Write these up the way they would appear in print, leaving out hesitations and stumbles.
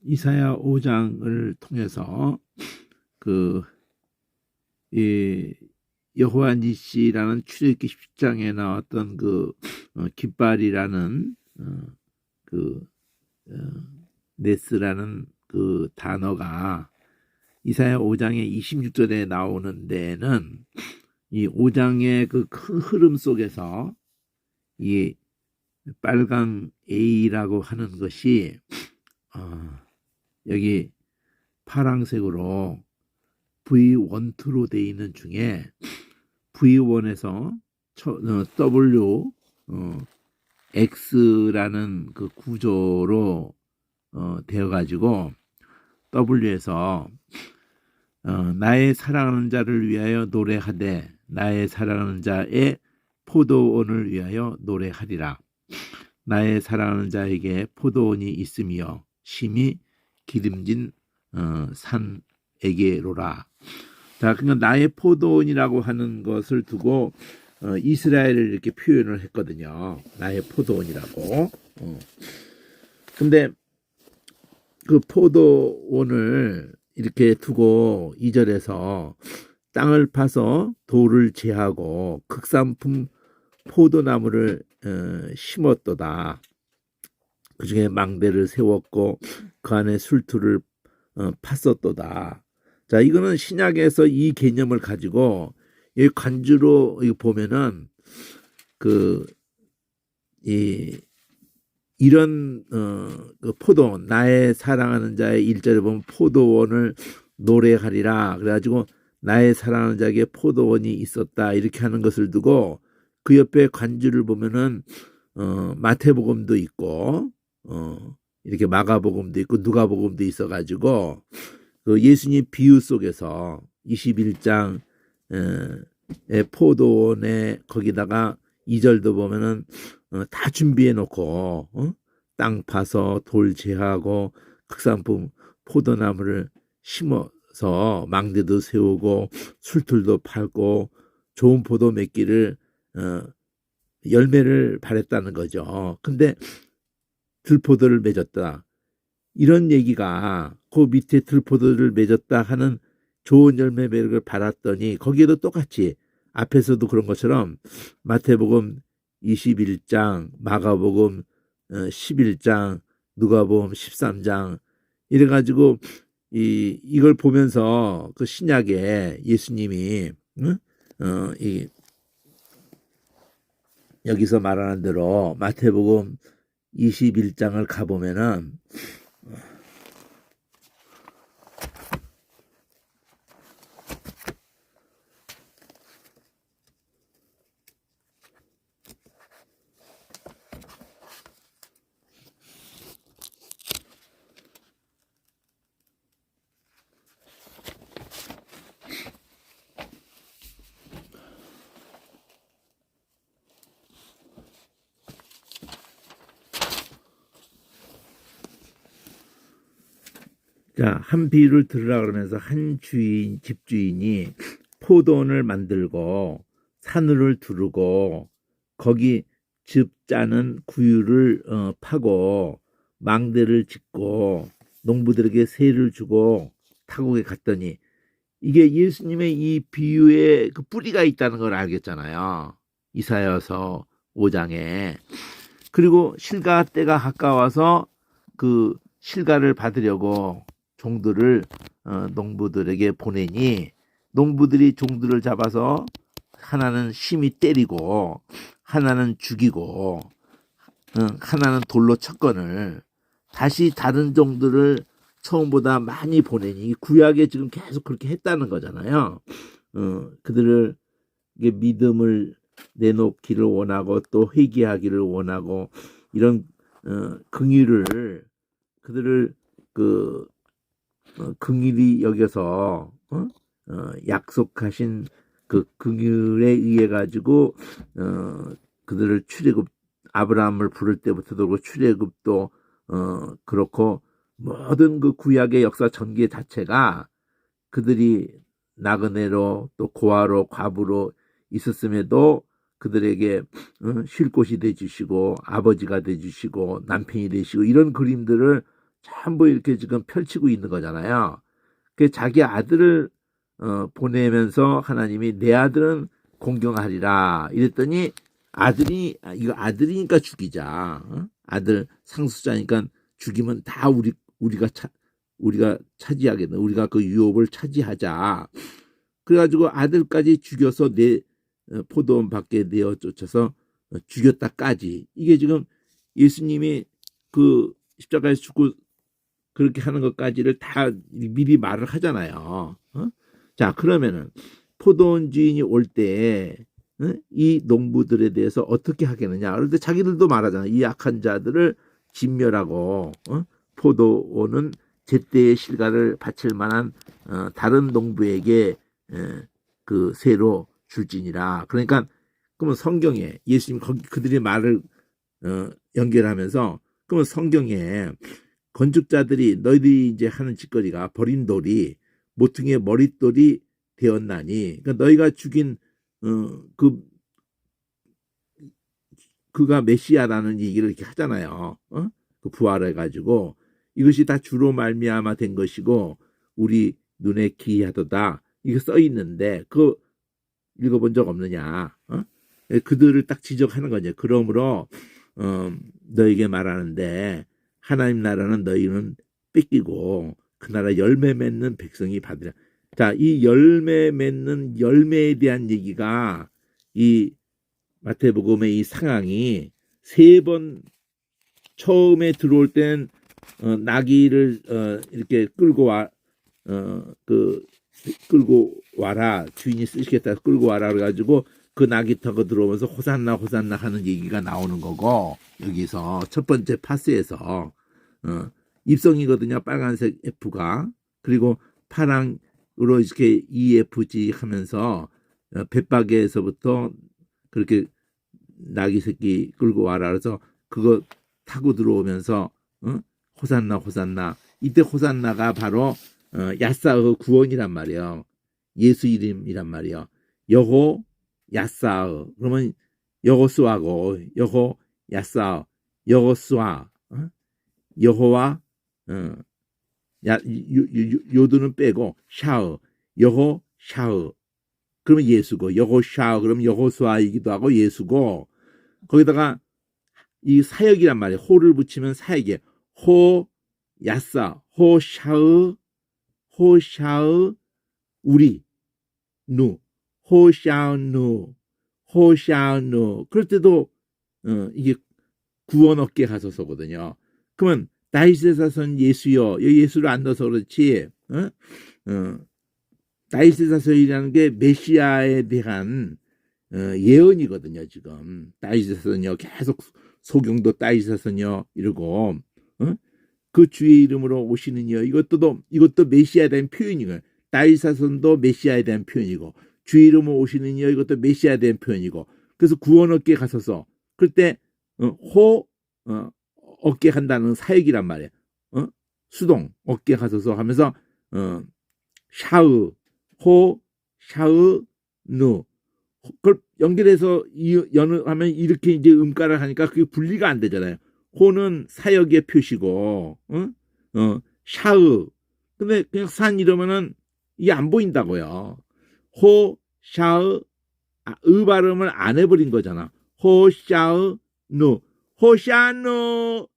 이사야 5장을 통해서 이 여호와 니시라는 출애굽기 10장에 나왔던 깃발이라는 네스라는 그 단어가 이사야 5장의 26절에 나오는 데는 이 5장의 그 큰 흐름 속에서 이 빨강 A라고 하는 것이 여기 파랑색으로 V12로 되어 있는 중에 V1에서 W X라는 그 구조로 되어 가지고 W에서 나의 사랑하는 자를 위하여 노래하되 나의 사랑하는 자의 포도원을 위하여 노래하리라. 나의 사랑하는 자에게 포도원이 있으며 심히 기름진 산에게로라. 자, 그러니까 나의 포도원이라고 하는 것을 두고 이스라엘을 이렇게 표현을 했거든요. 나의 포도원이라고. 근데 그 포도원을 이렇게 두고 2절에서 땅을 파서 돌을 제하고 극산품 포도나무를 심었도다. 그 중에 망대를 세웠고 그 안에 술투를 팠었도다. 자, 이거는 신약에서 이 개념을 가지고 이 관주로 보면은 이런 그 포도원, 나의 사랑하는 자의 1절에 보면 포도원을 노래하리라. 그래가지고 나의 사랑하는 자에게 포도원이 있었다. 이렇게 하는 것을 두고 그 옆에 관주를 보면은 마태복음도 있고 이렇게 마가복음도 있고 누가복음도 있어가지고 그 예수님 비유 속에서 21장 포도원에 거기다가 2절도 보면은 다 준비해 놓고 땅 파서 돌 제하고 극산품 포도나무를 심어서 망대도 세우고 술틀도 팔고 좋은 포도 맺기를 열매를 바랬다는 거죠. 근데 들포도를 맺었다. 이런 얘기가 그 밑에 들포도를 맺었다 하는 좋은 열매 맺을 바랐더니 거기에도 똑같이 앞에서도 그런 것처럼 마태복음 21장, 마가복음 11장, 누가복음 13장 이래가지고 이걸 보면서 그 신약에 예수님이 여기서 말하는 대로 마태복음 21장을 가보면은 자, 한 비유를 들으라 그러면서 한 집주인이 포도원을 만들고 산을 두르고 거기 즙 짜는 구유를 파고 망대를 짓고 농부들에게 세를 주고 타국에 갔더니 이게 예수님의 이 비유에 그 뿌리가 있다는 걸 알겠잖아요. 이사야서 5장에. 그리고 실가 때가 가까워서 그 실가를 받으려고 종들을 농부들에게 보내니 농부들이 종들을 잡아서 하나는 심히 때리고 하나는 죽이고 하나는 돌로 쳤거늘 다시 다른 종들을 처음보다 많이 보내니 구약에 지금 계속 그렇게 했다는 거잖아요. 그들을 믿음을 내놓기를 원하고 또 회개하기를 원하고 이런 긍휼을 그들을 긍휼히 여겨서 약속하신 그 긍휼에 의해 가지고 그들을 출애굽 아브라함을 부를 때부터도 그렇고 출애굽도 그렇고 모든 그 구약의 역사 전개 자체가 그들이 나그네로 또 고아로 과부로 있었음에도 그들에게 쉴 곳이 되주시고 아버지가 되주시고 남편이 되시고 이런 그림들을 전부 이렇게 지금 펼치고 있는 거잖아요. 그 자기 아들을 보내면서 하나님이 내 아들은 공경하리라 이랬더니 아들이 이거 아들이니까 죽이자. 아들 상속자니까 죽이면 다 우리가 차지하겠네. 우리가 그 유업을 차지하자. 그래가지고 아들까지 죽여서 내 포도원 밖에 내어 쫓아서 죽였다까지. 이게 지금 예수님이 그 십자가에서 죽고 그렇게 하는 것까지를 다 미리 말을 하잖아요. 자, 그러면은 포도원 주인이 올 때 이 농부들에 대해서 어떻게 하겠느냐. 그런데 자기들도 말하잖아요. 이 악한 자들을 진멸하고 포도원은 제때의 실과를 바칠 만한 다른 농부에게 그 새로 줄지니라. 그러니까 그러면 성경에 예수님 그들의 말을 연결하면서 그러면 성경에 건축자들이 너희들이 이제 하는 짓거리가 버린 돌이 모퉁이의 머릿돌이 되었나니, 그러니까 너희가 죽인 그가 메시아라는 얘기를 이렇게 하잖아요. 그 부활해가지고 이것이 다 주로 말미암아 된 것이고 우리 눈에 기이하도다. 이게 써 있는데 그 읽어본 적 없느냐? 그들을 딱 지적하는 거죠. 그러므로 너에게 말하는데 하나님 나라는 너희는 뺏기고 그 나라 열매 맺는 백성이 받으라. 자, 이 열매 맺는 열매에 대한 얘기가 이 마태복음의 이 상황이 세 번 처음에 들어올 땐 나귀를 이렇게 끌고 와라. 주인이 쓰시겠다. 끌고 와라. 그래가지고 그 나귀 타고 들어오면서 호산나 호산나 하는 얘기가 나오는 거고, 여기서 첫 번째 파스에서 입성이거든요. 빨간색 F가. 그리고 파랑으로 이렇게 EFG 하면서 뱃박에서부터 그렇게 나귀 새끼 끌고 와라. 그래서 그거 타고 들어오면서 호산나 호산나. 이때 호산나가 바로 야사의 구원이란 말이에요. 예수 이름이란 말이에요. 여호 야사의. 그러면 여호수아고 여호 야사 여호수아 여호와 요드는 빼고 샤의 여호 샤의. 그러면 예수고 여호 샤의 그러면 여호수아이기도 하고 예수고, 거기다가 이 사역이란 말이에요. 호를 붙이면 사역이에요. 호 야사 호샤의 우리 누 호샤누 그럴 때도 이게 구원 얻게 하소서거든요. 그러면 다윗의 자손 예수여, 여기 예수를 안 넣어서 그렇지 다윗의 자손이라는 게 메시아에 대한 예언이거든요. 지금 다윗의 자손이여 계속 소경도 다윗의 자손이여 이러고 그 주의 이름으로 오시는 이여, 이것도 메시아에 대한 표현이고요. 다윗 자손도 메시아에 대한 표현이고 주의 이름으로 오시는 이여, 이것도 메시아에 대한 표현이고, 그래서 구원 얻게 가소서. 그럴 때 얻게 한다는 사역이란 말이에요. 수동 얻게 가소서 하면서 샤의 호 샤의 누, 그걸 연결해서 하면 이렇게 이제 음가를 하니까 그게 분리가 안 되잖아요. 호는 사역의 표시고 샤의, 근데 그냥 산 이러면은 이게 안 보인다고요. 호 샤의 의 발음을 안 해버린 거잖아. 호 샤의 누 호샤노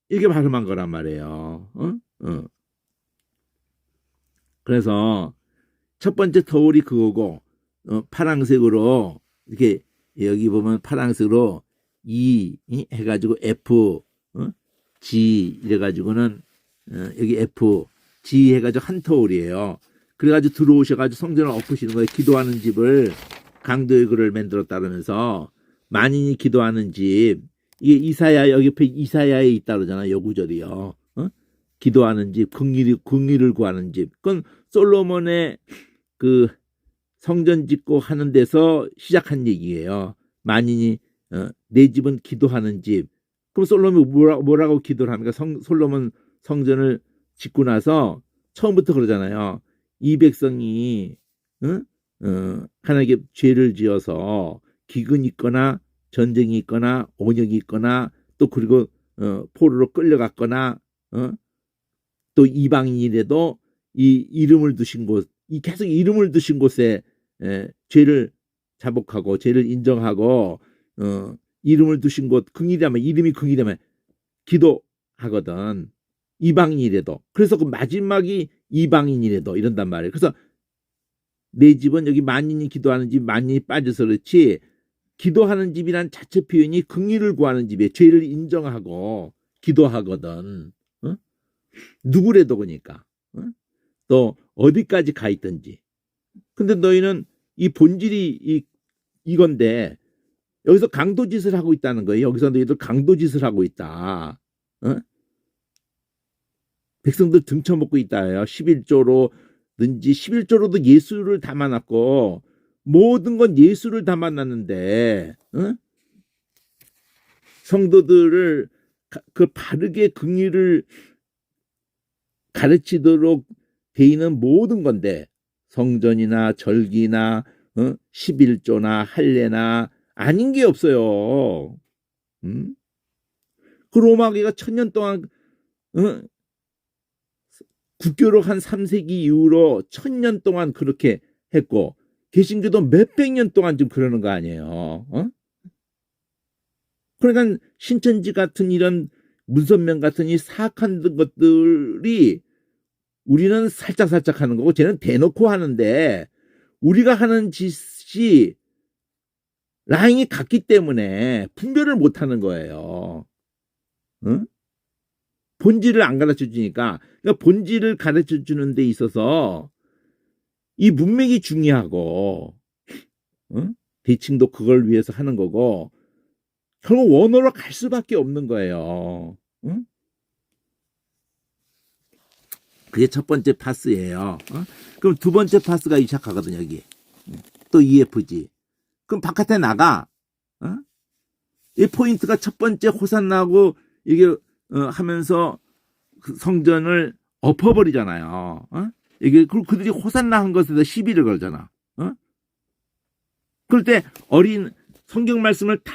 이렇게 발음한 거란 말이에요. 그래서 첫 번째 터울이 그거고 파랑색으로 이렇게 여기 보면 파랑색으로 E 해가지고 F G 이래가지고는 여기 F G 해가지고 한 터울이에요. 그래가지고 들어오셔가지고 성전을 엎으시는 거예요. 기도하는 집을 강도의 글을 만들었다 그러면서 만인이 기도하는 집, 이게 이사야, 여기 옆에 이사야에 있다 그러잖아요. 요 구절이요. 기도하는 집, 긍휼을 구하는 집. 그건 솔로몬의 그 성전 짓고 하는 데서 시작한 얘기예요. 만인이 내 집은 기도하는 집. 그럼 솔로몬이 뭐라고 기도를 합니까? 솔로몬 성전을 짓고 나서 처음부터 그러잖아요. 이 백성이 하나님께 죄를 지어서 기근이 있거나 전쟁이 있거나 온역이 있거나 또 그리고 포로로 끌려갔거나 또 이방인이라도 이 이름을 두신 곳, 이 계속 이름을 두신 곳에 죄를 자복하고 죄를 인정하고 이름을 두신 곳 긍휼하면 이름이 긍휼하면 기도하거든. 이방인이라도. 그래서 그 마지막이 이방인이라도 이런단 말이에요. 그래서 내 집은 여기 만인이 기도하는 집 만인이 빠져서 그렇지 기도하는 집이란 자체 표현이 긍휼을 구하는 집이에요. 죄를 인정하고 기도하거든. 누구래도 그러니까. 또 어디까지 가 있든지. 근데 너희는 이 본질이 이건데 여기서 강도짓을 하고 있다는 거예요. 여기서 너희들 강도짓을 하고 있다. 백성들 등쳐먹고 있다요. 11조로든지 11조로도 예수를 담아놨고 모든 건 예수를 담아놨는데 성도들을 그 바르게 긍휼을 가르치도록 돼 있는 모든 건데 성전이나 절기나 11조나 할례나 아닌 게 없어요. 그 로마교가 1000년 동안 국교로 한 3세기 이후로 1000년 동안 그렇게 했고 개신교도 몇백 년 동안 좀 그러는 거 아니에요. 그러니까 신천지 같은 이런 문선명 같은 이 사악한 것들이 우리는 살짝살짝 하는 거고 쟤는 대놓고 하는데 우리가 하는 짓이 라인이 같기 때문에 분별을 못하는 거예요. 본질을 안 가르쳐 주니까 그러니까 본질을 가르쳐 주는 데 있어서 이 문맥이 중요하고 대칭도 그걸 위해서 하는 거고 결국 원어로 갈 수밖에 없는 거예요. 그게 첫 번째 파스예요. 그럼 두 번째 파스가 시작하거든요. 여기 또 EFG. 그럼 바깥에 나가. 이 포인트가 첫 번째 호산나고 이게 하면서 그 성전을 엎어버리잖아요. 이게 그들이 호산나 한 것에 대해서 시비를 걸잖아. 그럴 때 어린 성경 말씀을 다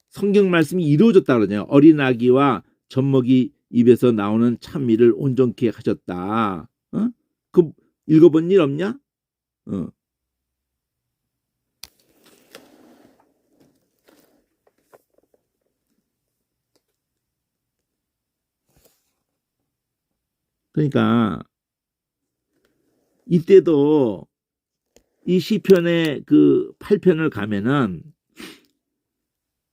성경 말씀이 이루어졌다 그러냐. 어린 아기와 젖먹이 입에서 나오는 찬미를 온전케 하셨다. 그 읽어본 일 없냐? 그러니까 이때도 이 시편의 그 8편을 가면은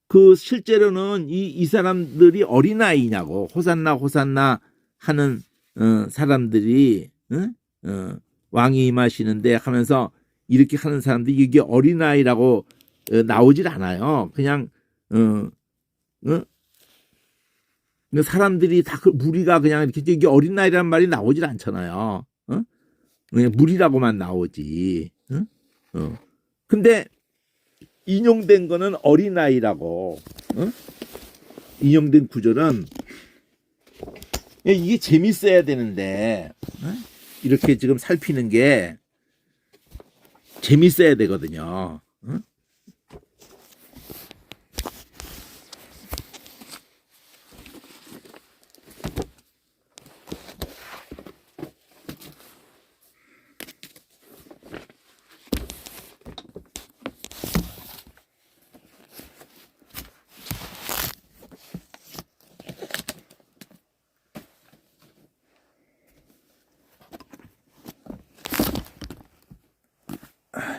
그 실제로는 이 사람들이 어린아이냐고 호산나 호산나 하는 사람들이 왕이 임하시는데 하면서 이렇게 하는 사람들이 이게 어린아이라고 나오질 않아요. 그냥 사람들이 다 그 무리가 그냥 이렇게 이게 어린아이라는 말이 나오질 않잖아요. 그냥 무리라고만 나오지. 근데 인용된 거는 어린아이라고. 인용된 구절은 이게 재밌어야 되는데 이렇게 지금 살피는 게 재밌어야 되거든요.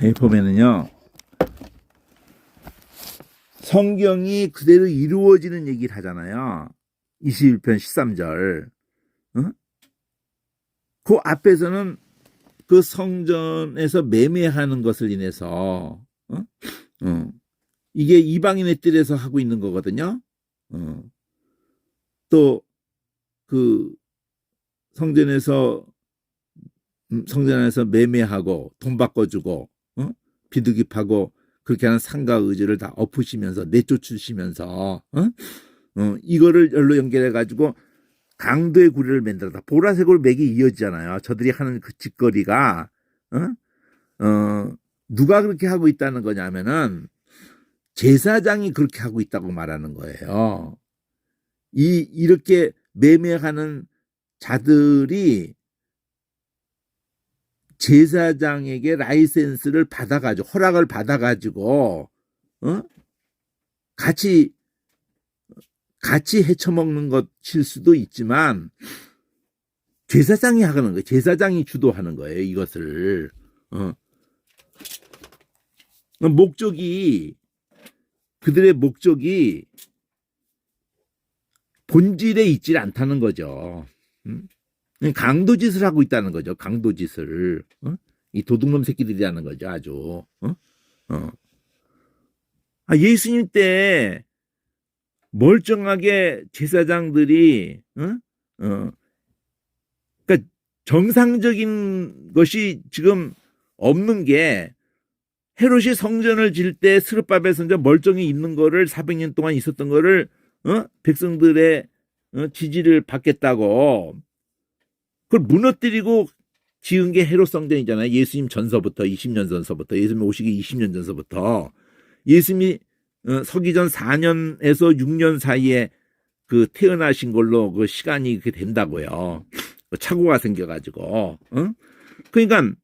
여기 보면은요. 성경이 그대로 이루어지는 얘기를 하잖아요. 21편 13절. 그 앞에서는 그 성전에서 매매하는 것을 인해서 이게 이방인의 뜰에서 하고 있는 거거든요. 또 그 성전에서 매매하고 돈 바꿔주고 비둘기 파고 그렇게 하는 상가 의지를 다 엎으시면서 내쫓으시면서 이거를 열로 연결해 가지고 강도의 구리를 만들었다. 보라색으로 맥이 이어지잖아요. 저들이 하는 그 짓거리가 누가 그렇게 하고 있다는 거냐면은 제사장이 그렇게 하고 있다고 말하는 거예요. 이렇게 매매하는 자들이 제사장에게 라이센스를 받아가지고 허락을 받아가지고 같이 헤쳐먹는 것일 수도 있지만 제사장이 하는 거예요. 제사장이 주도하는 거예요. 이것을 그들의 목적이 본질에 있질 않다는 거죠. 강도짓을 하고 있다는 거죠. 강도짓을. 이 도둑놈 새끼들이라는 거죠. 아주. 예수님 때 멀쩡하게 제사장들이 그러니까 정상적인 것이 지금 없는 게 헤롯이 성전을 질 때 스룹바벨 선지자 멀쩡히 있는 거를 400년 동안 있었던 거를 백성들의 지지를 받겠다고 그걸 무너뜨리고 지은 게 헤롯 성전이잖아요. 예수님 전서부터 20년 전서부터 예수님 오시기 20년 전서부터 예수님이 서기 전 4년에서 6년 사이에 그 태어나신 걸로 그 시간이 그렇게 된다고요. 착오가 생겨가지고. 그러니까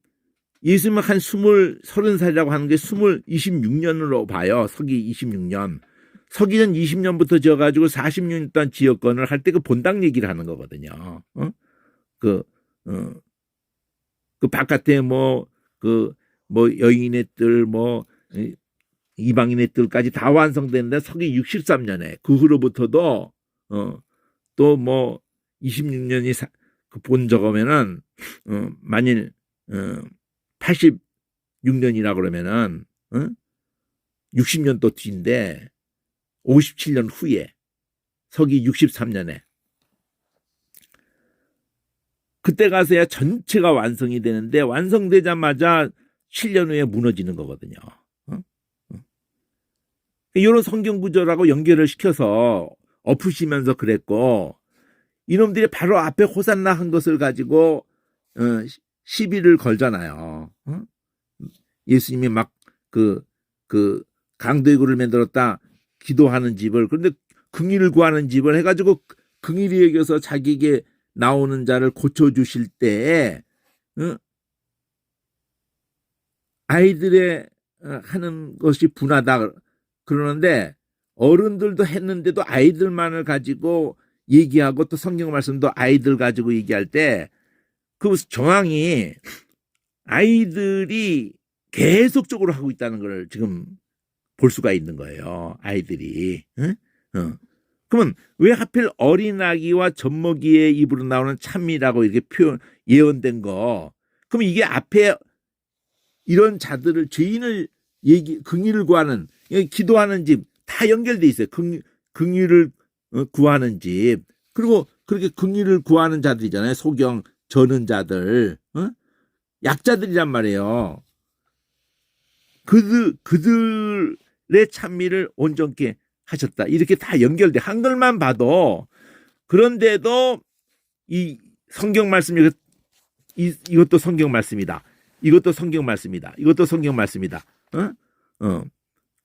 예수님은 한 30살이라고 하는 게 26년으로 봐요. 서기 26년. 서기 전 20년부터 지어가지고 46년 동안 지역권을 할 때 그 본당 얘기를 하는 거거든요. 그 바깥에 여인의 뜰, 이방인의 뜰까지 다 완성됐는데 서기 63년에 그 후로부터도 또 26년이 본 적으면은 만일 86년이라 그러면은 60년 또 뒤인데 57년 후에 서기 63년에 그때 가서야 전체가 완성이 되는데 완성되자마자 7년 후에 무너지는 거거든요. 이런 성경 구절하고 연결을 시켜서 엎으시면서 그랬고 이놈들이 바로 앞에 호산나 한 것을 가지고 시비를 걸잖아요. 예수님이 막 강도의 굴을 만들었다 기도하는 집을 그런데 긍휼을 구하는 집을 해가지고 긍휼히 여겨서 자기에게 나오는 자를 고쳐주실 때에 아이들의 하는 것이 분하다 그러는데 어른들도 했는데도 아이들만을 가지고 얘기하고 또 성경 말씀도 아이들 가지고 얘기할 때 그 정황이 아이들이 계속적으로 하고 있다는 걸 지금 볼 수가 있는 거예요. 아이들이. 그러면 왜 하필 어린아기와 젖먹이의 입으로 나오는 참이라고 이렇게 예언된 거. 그러면 이게 앞에 이런 자들을 죄인을 긍휼을 구하는 기도하는 집 다 연결돼 있어요. 긍휼을 구하는 집. 그리고 그렇게 긍휼을 구하는 자들이잖아요. 소경 저는 자들. 약자들이란 말이에요. 그들의 찬미를 온전케 하셨다. 이렇게 다 연결돼. 한글만 봐도 그런데도 이 성경 말씀 이것도 성경 말씀이다. 이것도 성경 말씀이다. 이것도 성경 말씀이다.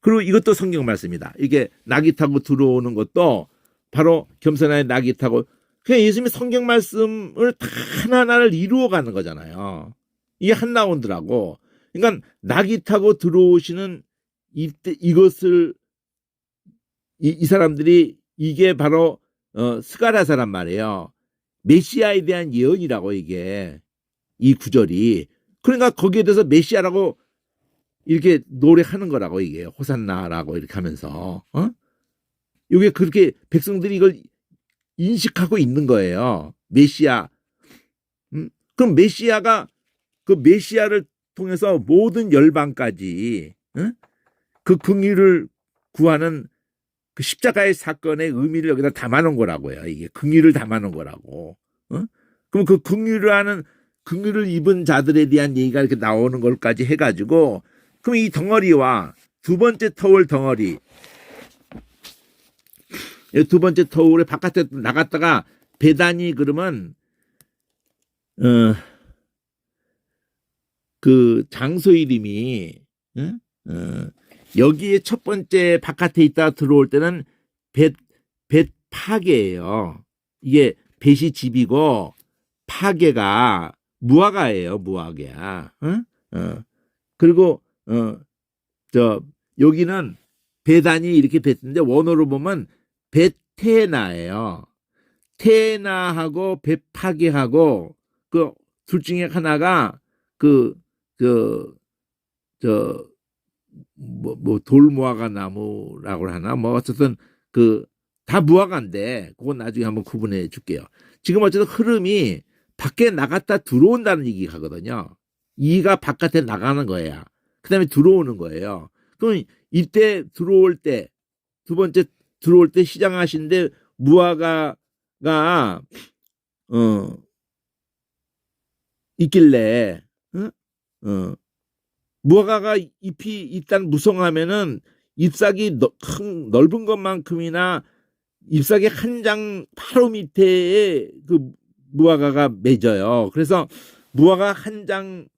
그리고 이것도 성경 말씀이다. 이게 낙이 타고 들어오는 것도 바로 겸손하게 낙이 타고 그냥 예수님이 성경 말씀을 다 하나하나를 이루어가는 거잖아요. 이게 한라운드라고. 그러니까 낙이 타고 들어오시는 이것을 이 사람들이 이게 바로 스가랴서란 말이에요. 메시아에 대한 예언이라고 이게 이 구절이. 그러니까 거기에 대해서 메시아라고 이렇게 노래하는 거라고 이게 호산나라고 이렇게 하면서 이게 그렇게 백성들이 이걸 인식하고 있는 거예요. 메시아. 그럼 메시아가 그 메시아를 통해서 모든 열방까지 그 긍휼을 구하는 그 십자가의 사건의 의미를 여기다 담아놓은 거라고요. 이게 긍휼을 담아놓은 거라고. 그럼 그 긍휼을 입은 자들에 대한 얘기가 이렇게 나오는 걸까지 해가지고 그럼 이 덩어리와 두 번째 터울 덩어리 두 번째 터울에 바깥에 나갔다가 베다니 그러면 그 장소 이름이 여기에 첫 번째 바깥에 있다 들어올 때는 파괴예요. 이게 벳이 집이고 파괴가 무화과예요. 무화과야. 응? 그리고 여기는 배단이 이렇게 됐는데 원어로 보면 베테나예요. 테나하고 베파괴하고 그 둘 중에 하나가 돌무화과 나무라고 하나 뭐 어쨌든 다 무화과인데 그건 나중에 한번 구분해 줄게요. 지금 어쨌든 흐름이 밖에 나갔다 들어온다는 얘기가 하거든요. 이가 바깥에 나가는 거야. 그 다음에 들어오는 거예요. 그럼 이때 들어올 때 두 번째 들어올 때 시장하시는데 무화과가 있길래 무화과가 잎이 일단 무성하면은 잎사귀 큰 넓은 것만큼이나 잎사귀 한 장 바로 밑에 그 무화과가 맺어요. 그래서 무화과 한 장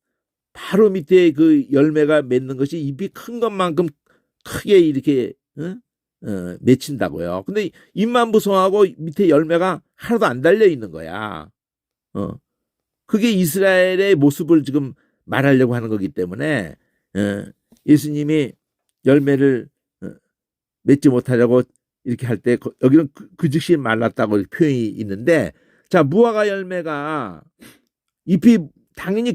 바로 밑에 그 열매가 맺는 것이 잎이 큰 것만큼 크게 이렇게 맺힌다고요. 근데 잎만 무성하고 밑에 열매가 하나도 안 달려 있는 거야. 그게 이스라엘의 모습을 지금 말하려고 하는 거기 때문에 예수님이 열매를 맺지 못하려고 이렇게 할 때 여기는 그 즉시 말랐다고 표현이 있는데, 자, 무화과 열매가 잎이 당연히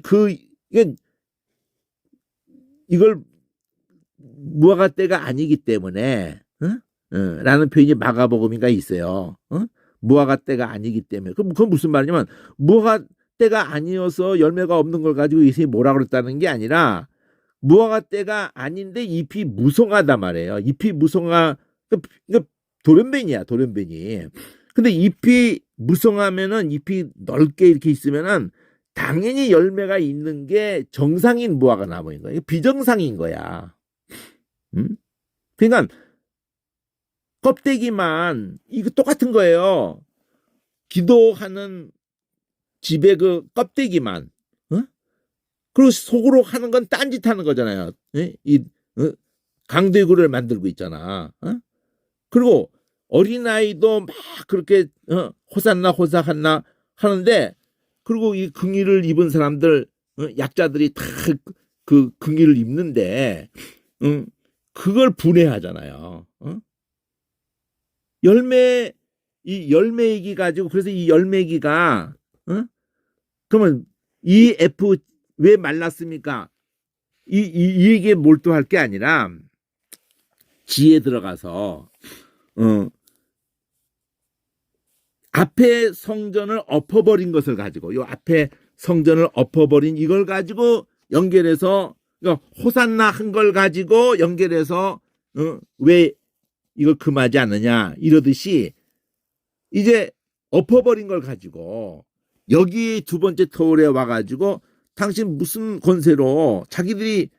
이걸 무화과 때가 아니기 때문에 라는 표현이 마가복음인가 있어요. 무화과 때가 아니기 때문에. 그건 무슨 말이냐면 무화과 때가 아니어서 열매가 없는 걸 가지고 예수님이 뭐라 그랬다는 게 아니라 무화과 때가 아닌데 잎이 무성하단 말이에요. 잎이 그러니까 돌연변이야, 돌연변이. 근데 잎이 무성하면은 잎이 넓게 이렇게 있으면은 당연히 열매가 있는 게 정상인 무화과 나무인 거야. 비정상인 거야. 그러니까 껍데기만 이거 똑같은 거예요. 기도하는 집에 그 껍데기만, 그리고 속으로 하는 건 딴짓 하는 거잖아요. 강대구를 만들고 있잖아. 그리고 어린아이도 막 그렇게 호산나 호사한나 하는데, 그리고 이 긍휼을 입은 사람들, 약자들이 다 그 긍휼을 입는데 그걸 분해하잖아요. 이 열매이기 가지고, 그래서 이 열매기가 그러면 이 F 왜 말랐습니까? 이게 몰두할 게 아니라 지에 들어가서 앞에 성전을 엎어버린 것을 가지고, 요 앞에 성전을 엎어버린 이걸 가지고 연결해서, 그러니까 호산나 한 걸 가지고 연결해서 왜 이걸 금하지 않느냐 이러듯이, 이제 엎어버린 걸 가지고 여기 두 번째 터울에 와가지고 당신 무슨 권세로, 자기들이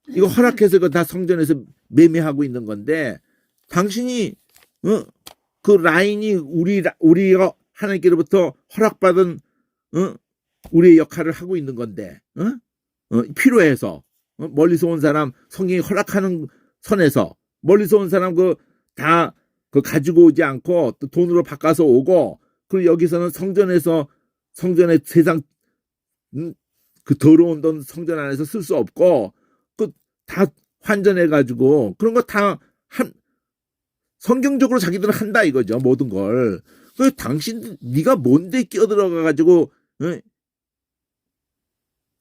이거 허락해서 이거 다 성전에서 매매하고 있는 건데, 당신이 그 라인이 우리가 하나님께로부터 허락받은 우리의 역할을 하고 있는 건데, 필요해서 멀리서 온 사람 성경이 허락하는 선에서 멀리서 온 사람 다 가지고 오지 않고 또 돈으로 바꿔서 오고, 그리고 여기서는 성전의 세상 그 더러운 돈 성전 안에서 쓸 수 없고 다 환전해 가지고 그런 거 다 성경적으로 자기들은 한다 이거죠. 모든 걸. 당신 네가 뭔데 끼어들어가 가지고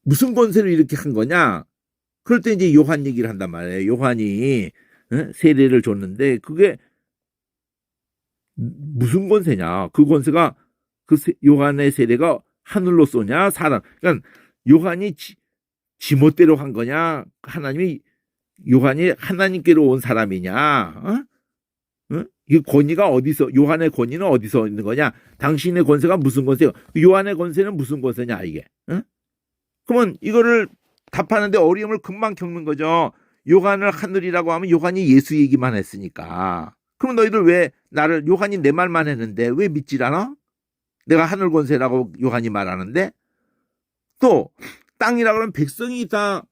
무슨 권세를 이렇게 한 거냐? 그럴 때 이제 요한 얘기를 한단 말이에요. 요한이 세례를 줬는데 그게 무슨 권세냐? 그 권세가 요한의 세례가 하늘로 쏘냐 사람. 그러니까 요한이 지멋대로 한 거냐? 요한이 하나님께로 온 사람이냐? 이 권위가 어디서, 요한의 권위는 어디서 있는 거냐? 당신의 권세가 무슨 권세요? 요한의 권세는 무슨 권세냐 이게? 그러면 이거를 답하는데 어려움을 금방 겪는 거죠. 요한을 하늘이라고 하면 요한이 예수 얘기만 했으니까. 그럼 너희들 왜 요한이 내 말만 했는데 왜 믿질 않아? 내가 하늘 권세라고 요한이 말하는데. 또 땅이라 그러면 백성이 다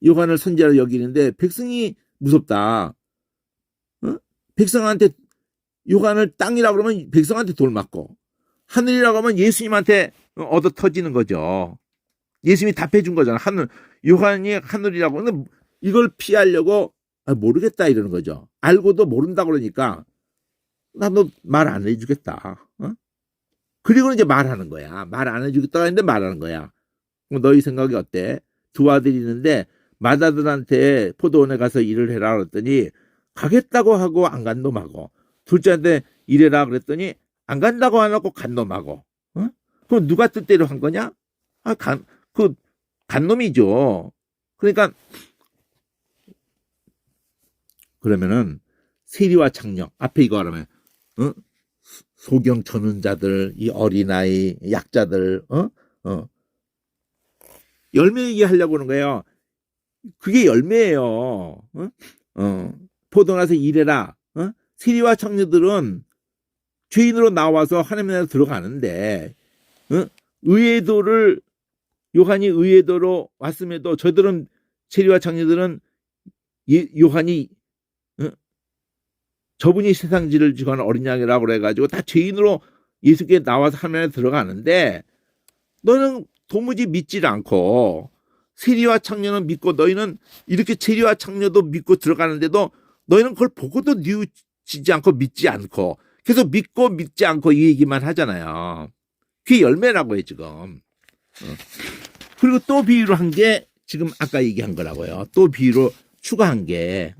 요한을 선지자로 여기는데 백성이 무섭다. 백성한테 요한을 땅이라고 그러면 백성한테 돌 맞고, 하늘이라고 하면 예수님한테 얻어 터지는 거죠. 예수님이 답해 준 거잖아. 요한이 하늘이라고. 근데 이걸 피하려고 모르겠다 이러는 거죠. 알고도 모른다 그러니까 나 너 말 안 해주겠다. 어? 그리고 이제 말하는 거야. 말 안 해주겠다 했는데 말하는 거야. 그럼 너희 생각이 어때? 두 아들이 있는데 맏아들한테 포도원에 가서 일을 해라 그랬더니 가겠다고 하고 안 간 놈하고, 둘째한테 일해라 그랬더니 안 간다고 안 하고 간 놈하고. 어? 그럼 누가 뜻대로 한 거냐? 간 놈이죠. 그러니까 그러면은 세리와 창녀 앞에 이거 하라면 소경 저는 자들, 이 어린아이, 약자들, 열매 얘기하려고 하는 거예요. 그게 열매예요. 포도나서 일해라. 세리와 창녀들은 죄인으로 나와서 하나님 나라에 들어가는데, 의회도를 요한이 의회도로 왔음에도 저들은, 세리와 창녀들은 요한이 저분이 세상지를 지고하는 어린 양이라고 그래가지고 다 죄인으로 예수께 나와서 하나님에 들어가는데, 너는 도무지 믿질 않고 세리와 창녀는 믿고, 너희는 이렇게 세리와 창녀도 믿고 들어가는데도 너희는 그걸 보고도 뉘우치지 않고 믿지 않고 계속 믿고 믿지 않고 이 얘기만 하잖아요. 그게 열매라고 해 지금. 그리고 또 비유로 한 게 지금 아까 얘기한 거라고요. 또 비유로 추가한 게,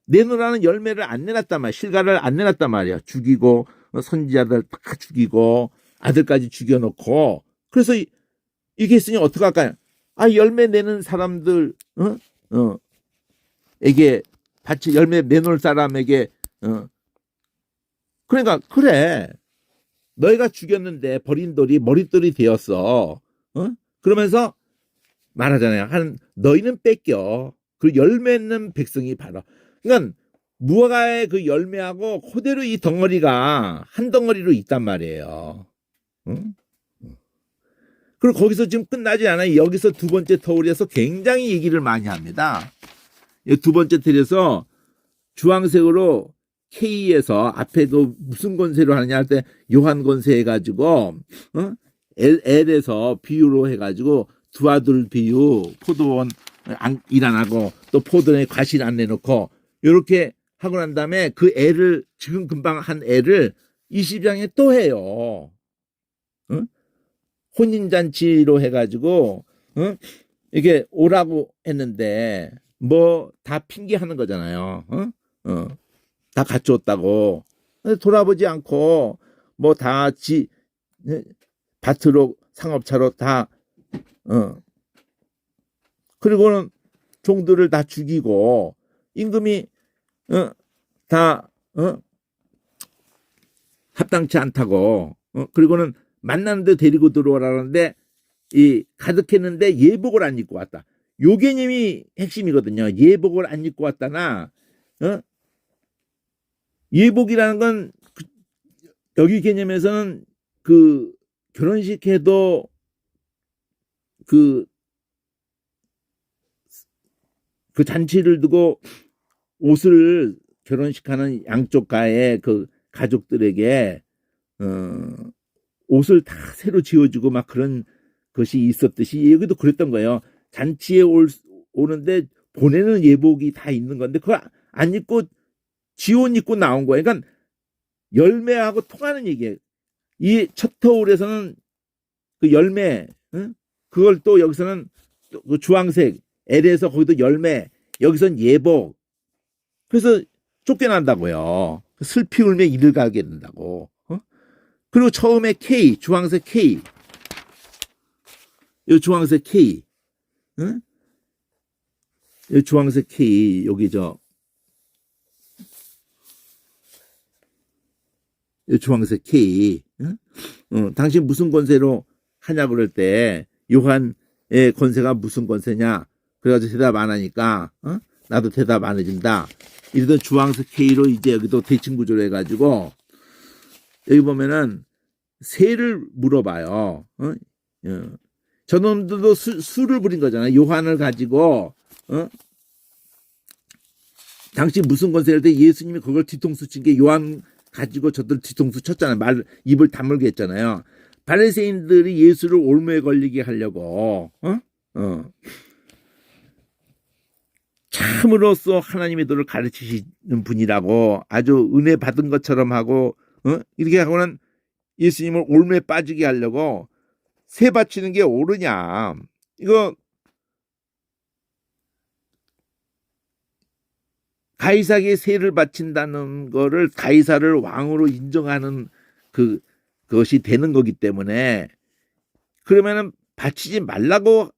내놓으라는 열매를 안 내놨단 말이야. 실과를 안 내놨단 말이야. 죽이고 선지자들 다 죽이고 아들까지 죽여놓고. 그래서 이게 있으니 어떡할까요? 열매 내는 사람들 에게 같이 열매 내놓을 사람에게 그러니까 그래, 너희가 죽였는데 버린 돌이 머릿돌이 되었어. 그러면서 말하잖아요. 너희는 뺏겨. 그 열매 있는 백성이 바로. 그러니까 무화과의 그 열매하고 그대로 이 덩어리가 한 덩어리로 있단 말이에요. 그리고 거기서 지금 끝나지 않아요. 여기서 두 번째 터울에서 굉장히 얘기를 많이 합니다. 두 번째 틀에서 주황색으로 K에서 앞에도 무슨 권세로 하느냐 할 때 요한 권세 해가지고, L에서 비유로 해가지고 두 아들 비유, 포도원 일 안 하고 또 포도원에 과실 안 내놓고 이렇게 하고 난 다음에 그 L을, 지금 금방 한 L을 20장에 또 해요. 혼인잔치로 해가지고 이게 오라고 했는데 뭐 다 핑계하는 거잖아요. 다 갖추었다고 돌아보지 않고 뭐 다 밭으로 상업차로 다 그리고는 종들을 다 죽이고 임금이 다 합당치 않다고 그리고는 만나는데 데리고 들어오라는데 이 가득했는데 예복을 안 입고 왔다. 요 개념이 핵심이거든요. 예복을 안 입고 왔다나 예복이라는 건 여기 개념에서는 그 결혼식 해도 그 잔치를 두고 옷을 결혼식하는 양쪽 가의 그 가족들에게 옷을 다 새로 지어주고 막 그런 것이 있었듯이 여기도 그랬던 거예요. 잔치에 오는데 보내는 예복이 다 있는 건데 그걸 안 입고 지옷 입고 나온 거예요. 그러니까 열매하고 통하는 얘기예요. 이 첫 터울에서는 그 열매, 그걸 또 여기서는 또 그 주황색 L에서 거기도 열매, 여기선 예복. 그래서 쫓겨난다고요. 슬피 울며 이를 가게 된다고. 그리고 처음에 K, 주황색 K, 이 주황색 K, 이 주황색 K, 여기 이 주황색 K, 당신 무슨 권세로 하냐고 그럴 때 요한의 권세가 무슨 권세냐? 그래가지고 대답 안 하니까 나도 대답 안 해준다. 이러던 주황색 K로 이제 여기도 대칭 구조로 해가지고 여기 보면은 새를 물어봐요. 저놈들도 수를 부린 거잖아요. 요한을 가지고 당신 무슨 권세를 때 예수님이 그걸 뒤통수 친 게 요한 가지고 저들 뒤통수 쳤잖아요. 입을 다물게 했잖아요. 바리새인들이 예수를 올무에 걸리게 하려고 참으로써 하나님의 도를 가르치시는 분이라고 아주 은혜 받은 것처럼 하고 이렇게 하고는 예수님을 올무에 빠지게 하려고 세 바치는 게 옳으냐. 이거 가이사에게 세를 바친다는 거를 가이사를 왕으로 인정하는 그것이 되는 거기 때문에 그러면은 바치지 말라고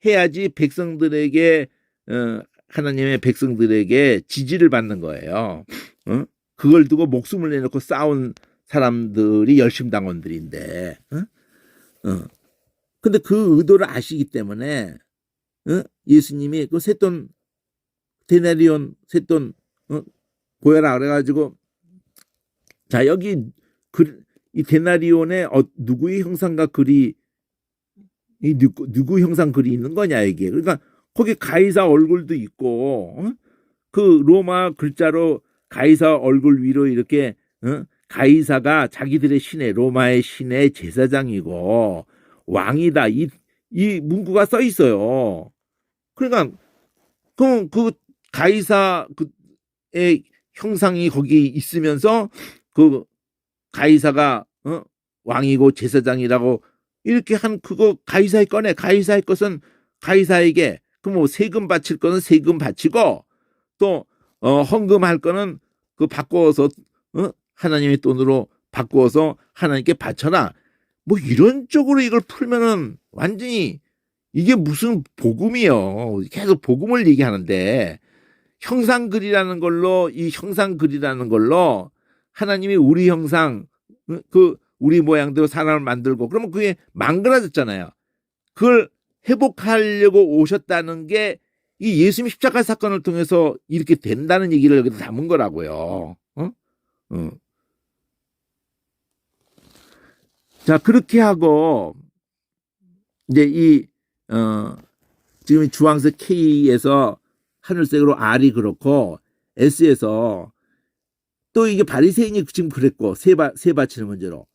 해야지 백성들에게 하나님의 백성들에게 지지를 받는 거예요. 그걸 두고 목숨을 내놓고 싸운 사람들이 열심당원들인데 근데 그 의도를 아시기 때문에 예수님이 그 셋돈 데나리온 셋돈 보여라 그래가지고 자 여기 이 데나리온에 누구의 형상과 글이 누구 형상 글이 있는 거냐 이게. 그러니까 거기 가이사 얼굴도 있고 그 로마 글자로 가이사 얼굴 위로 이렇게 가이사가 자기들의 신의 로마의 신의 제사장이고 왕이다 이 문구가 써 있어요. 그러니까 그 가이사의 형상이 거기 있으면서 그 가이사가 왕이고 제사장이라고 이렇게 한 그거 가이사의 거네. 가이사의 것은 가이사에게 그 뭐 세금 바칠 거는 세금 바치고 또 헌금할 거는 그 바꾸어서 하나님의 돈으로 바꾸어서 하나님께 바쳐라. 뭐 이런 쪽으로 이걸 풀면은 완전히 이게 무슨 복음이요. 계속 복음을 얘기하는데 형상글이라는 걸로 이 형상글이라는 걸로 하나님이 우리 형상 그 우리 모양대로 사람을 만들고 그러면 그게 망가졌잖아요. 그걸 회복하려고 오셨다는 게 이 예수님 십자가 사건을 통해서 이렇게 된다는 얘기를 여기다 담은 거라고요. 자 그렇게 하고 이제 지금 주황색 K에서 하늘색으로 R이 그렇고 S에서 또 이게 바리새인이 지금 그랬고 세 바치는 문제로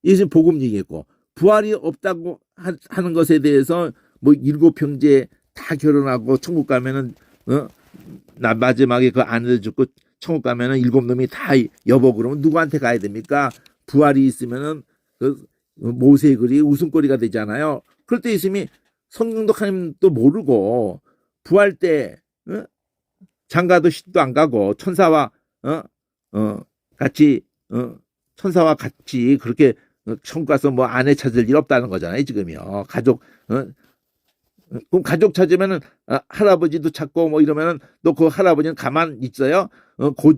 예수님 복음 얘기했고 부활이 없다고 하는 것에 대해서 뭐 7형제 다 결혼하고 천국 가면은 나 마지막에 그 아내를 죽고 천국 가면은 7놈이 다 여보 그러면 누구한테 가야 됩니까? 부활이 있으면은 그 모세의 글이 웃음거리가 되잖아요. 그럴 때 예수님이 성경도 하나님도 모르고 부활 때 장가도 시도 안 가고 천사와 같이 천사와 같이 그렇게 천국 가서 뭐 아내 찾을 일 없다는 거잖아요 지금요. 가족 그럼 가족 찾으면은 할아버지도 찾고 뭐 이러면은 너 그 할아버지는 가만 있어요?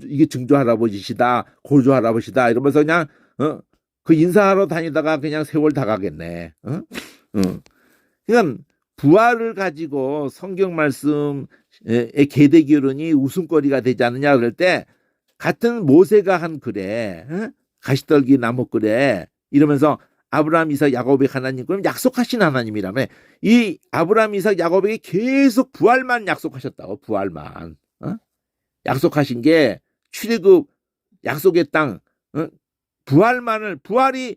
이게 증조 할아버지시다 고조 할아버지다 이러면서 그냥 그 인사하러 다니다가 그냥 세월 다 가겠네. 그러니까 부활을 가지고 성경 말씀의 계대 결혼이 웃음거리가 되지 않느냐 그럴 때 같은 모세가 한 글에 가시떨기 나무 글에 이러면서 아브라함 이삭 야곱의 하나님 그럼 약속하신 하나님이라며 이 아브라함 이삭 야곱에게 계속 부활만 약속하셨다고 부활만 약속하신 게 출애굽 약속의 땅 부활이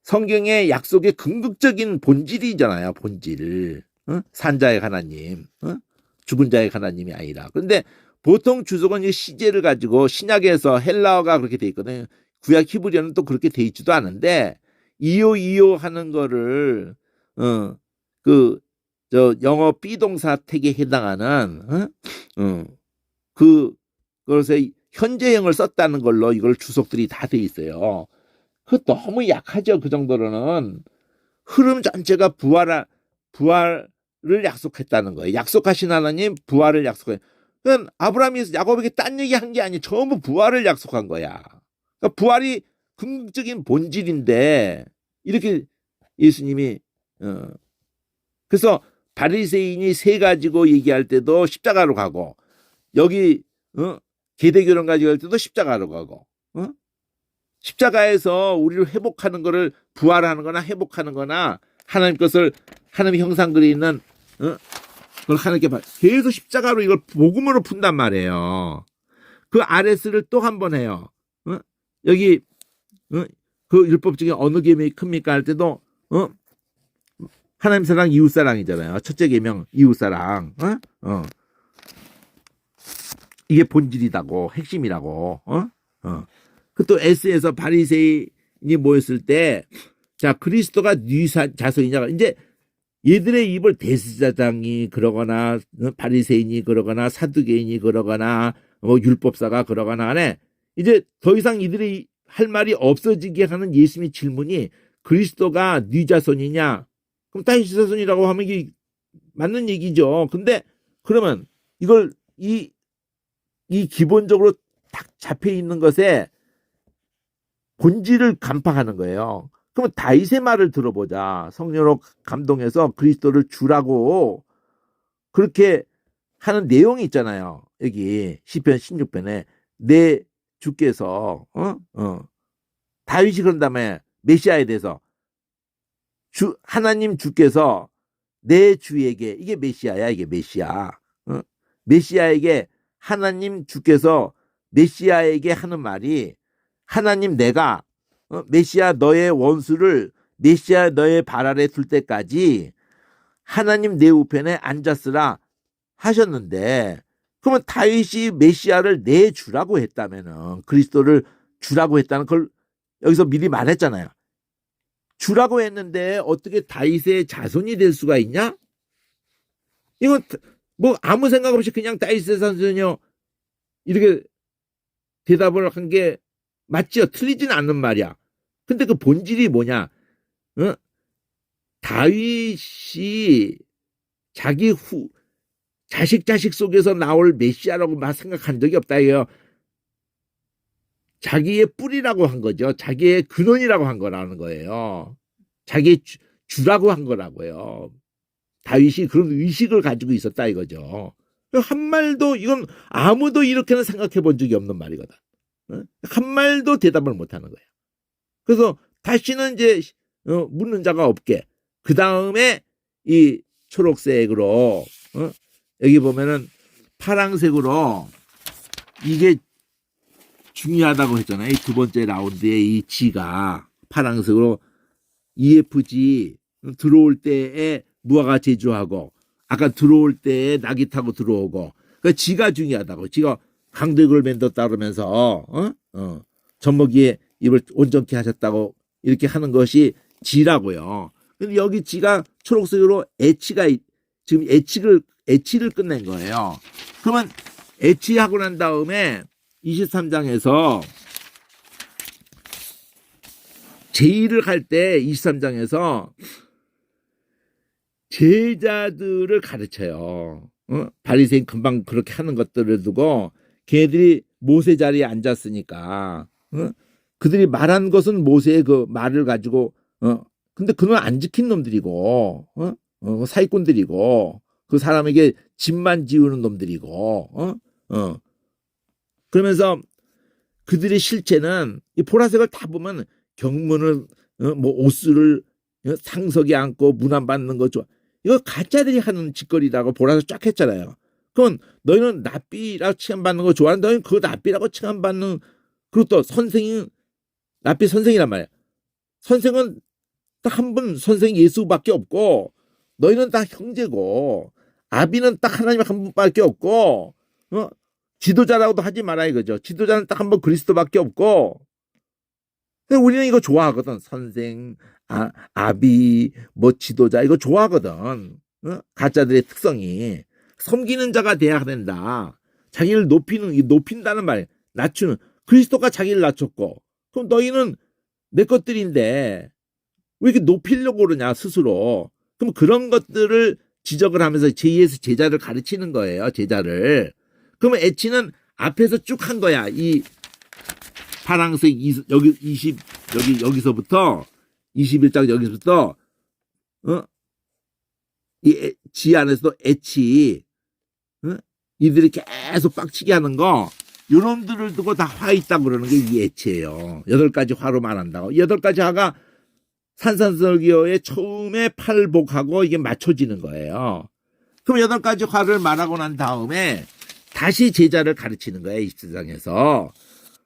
성경의 약속의 궁극적인 본질이잖아요. 본질. 산자의 하나님. 죽은 자의 하나님이 아니라. 그런데 보통 주석은 이 시제를 가지고 신약에서 헬라어가 그렇게 돼 있거든요. 구약 히브리어는 또 그렇게 돼 있지도 않은데 이요 하는 거를 영어 비동사 택에 해당하는 그것에 현재형을 썼다는 걸로 이걸 주석들이 다 돼 있어요. 그 너무 약하죠. 그 정도로는 흐름 전체가 부활을 약속했다는 거예요. 약속하신 하나님 부활을 약속해. 그러니까 아브라함이 야곱에게 딴 얘기 한 게 아니에요. 전부 부활을 약속한 거야. 그러니까 부활이 궁극적인 본질인데 이렇게 예수님이 그래서 바리새인이 세 가지고 얘기할 때도 십자가로 가고 여기 계대결혼 가지고 할 때도 십자가로 가고 십자가에서 우리를 회복하는 거를 부활하는 거나 회복하는 거나 하나님 것을 하나님 형상 그리 있는 그걸 하나님께 계속 십자가로 이걸 복음으로 푼단 말이에요. 그 아레스를 또 한 번 해요. 여기 그 율법 중에 어느 계명이 큽니까 할 때도 하나님 사랑 이웃 사랑이잖아요. 첫째 계명 이웃 사랑. 이게 본질이라고 핵심이라고. 그 또 S에서 바리새인이 모였을 때 자 그리스도가 네 자손이냐 이제 얘들의 입을 대제사장이 그러거나 바리새인이 그러거나 사두개인이 그러거나 뭐 율법사가 그러거나 하네. 이제 더 이상 이들이 할 말이 없어지게 하는 예수님의 질문이 그리스도가 네 자손이냐? 그럼 다윗 자손이라고 하면 이게 맞는 얘기죠. 근데 그러면 이걸 이 기본적으로 딱 잡혀 있는 것에 본질을 간파하는 거예요. 그러면 다윗의 말을 들어보자. 성령으로 감동해서 그리스도를 주라고 그렇게 하는 내용이 있잖아요. 여기 시편 16편에 내 주께서 다윗이 그런 다음에 메시아에 대해서 하나님 주께서 내 주에게 이게 메시아야 이게 메시아 메시아에게 하나님 주께서 메시아에게 하는 말이 하나님 내가 메시아 너의 원수를 메시아 너의 발 아래 둘 때까지 하나님 내 우편에 앉았으라 하셨는데 그러면 다윗이 메시아를 내주라고 했다면은 그리스도를 주라고 했다는 걸 여기서 미리 말했잖아요. 주라고 했는데 어떻게 다윗의 자손이 될 수가 있냐? 이건 뭐 아무 생각 없이 그냥 다윗의 자손이요 이렇게 대답을 한 게 맞지요. 틀리지는 않는 말이야. 근데 그 본질이 뭐냐? 다윗이 자기 자식 속에서 나올 메시아라고 막 생각한 적이 없다 이거요. 자기의 뿌리라고 한 거죠. 자기의 근원이라고 한 거라는 거예요. 자기의 주라고 한 거라고요. 다윗이 그런 의식을 가지고 있었다 이거죠. 한 말도 이건 아무도 이렇게는 생각해 본 적이 없는 말이거든. 한 말도 대답을 못 하는 거예요. 그래서 다시는 이제 묻는 자가 없게 그 다음에 이 초록색으로 여기 보면은 파랑색으로 이게 중요하다고 했잖아요. 이 두 번째 라운드의 이 G가 파랑색으로 EFG 들어올 때에 무화과 제조하고 아까 들어올 때에 낙이 타고 들어오고 그 G가 중요하다고. G가 강도액을 만들었다 그러면서 젖먹이에 입을 온전케 하셨다고 이렇게 하는 것이 G라고요. 근데 여기 G가 초록색으로 H가 지금 H를 끝낸 거예요. 그러면 H하고 난 다음에 23장에서 제2를 할 때 23장에서 제자들을 가르쳐요. 바리새인 금방 그렇게 하는 것들을 두고 걔들이 모세 자리에 앉았으니까 그들이 말한 것은 모세의 그 말을 가지고 근데 그는 안 지킨 놈들이고 사기꾼들이고 그 사람에게 집만 지우는 놈들이고 그러면서 그들의 실체는 이 보라색을 다 보면 경문을 뭐 옷수를 상석에 앉고 문 안 받는 거 좋아. 이거 가짜들이 하는 짓거리라고 보라색 쫙 했잖아요. 그럼 너희는 랍비라고 칭함받는 거 좋아하는 너희는 그 랍비라고 칭함받는 그리고 또 선생이 랍비 선생이란 말이야. 선생은 딱 한 분 선생 예수밖에 없고 너희는 다 형제고 아비는 딱 하나님 한 분밖에 없고 지도자라고도 하지 마라 이거죠. 지도자는 딱 한 번 그리스도밖에 없고 우리는 이거 좋아하거든. 선생, 아비, 뭐 지도자 이거 좋아하거든. 가짜들의 특성이 섬기는 자가 돼야 된다. 자기를 높인다는 말, 낮추는 그리스도가 자기를 낮췄고 그럼 너희는 내 것들인데 왜 이렇게 높이려고 그러냐 스스로. 그럼 그런 것들을 지적을 하면서 제2에서 제자를 가르치는 거예요. 제자를. 그러면 H는 앞에서 쭉 한 거야. 이 파랑색 여기서부터 21장 여기서부터 이 G 안에서도 H 이들이 계속 빡치게 하는 거 요놈들을 두고 다 화 있다고 그러는 게 이 H예요. 8가지 화로 말한다고. 8가지 화가 산산설교의 처음에 팔복하고 이게 맞춰지는 거예요. 그럼 8가지 화를 말하고 난 다음에 다시 제자를 가르치는 거예요. 24장에서.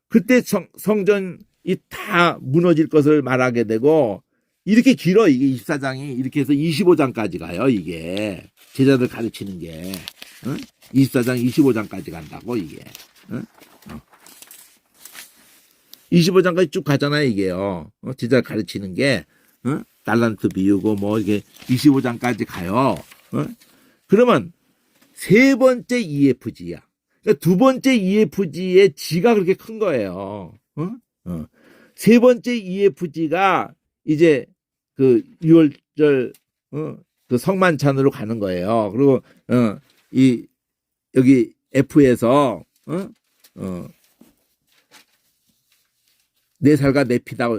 그때 성전 이 다 무너질 것을 말하게 되고, 이렇게 길어. 이게 24장이 이렇게 해서 25장까지 가요. 이게 제자들 가르치는 게 24장 25장까지 간다고 이게 25장까지 쭉 가잖아요. 이게요. 제자 가르치는 게 달란트 비우고 뭐 이게 25장까지 가요. 그러면 세 번째 EFG야. 그러니까 두 번째 EFG의 G가 그렇게 큰 거예요. 세 번째 EFG가 이제 그 6월절 그 성만찬으로 가는 거예요. 그리고 이 여기 F에서 내 살과 내 피다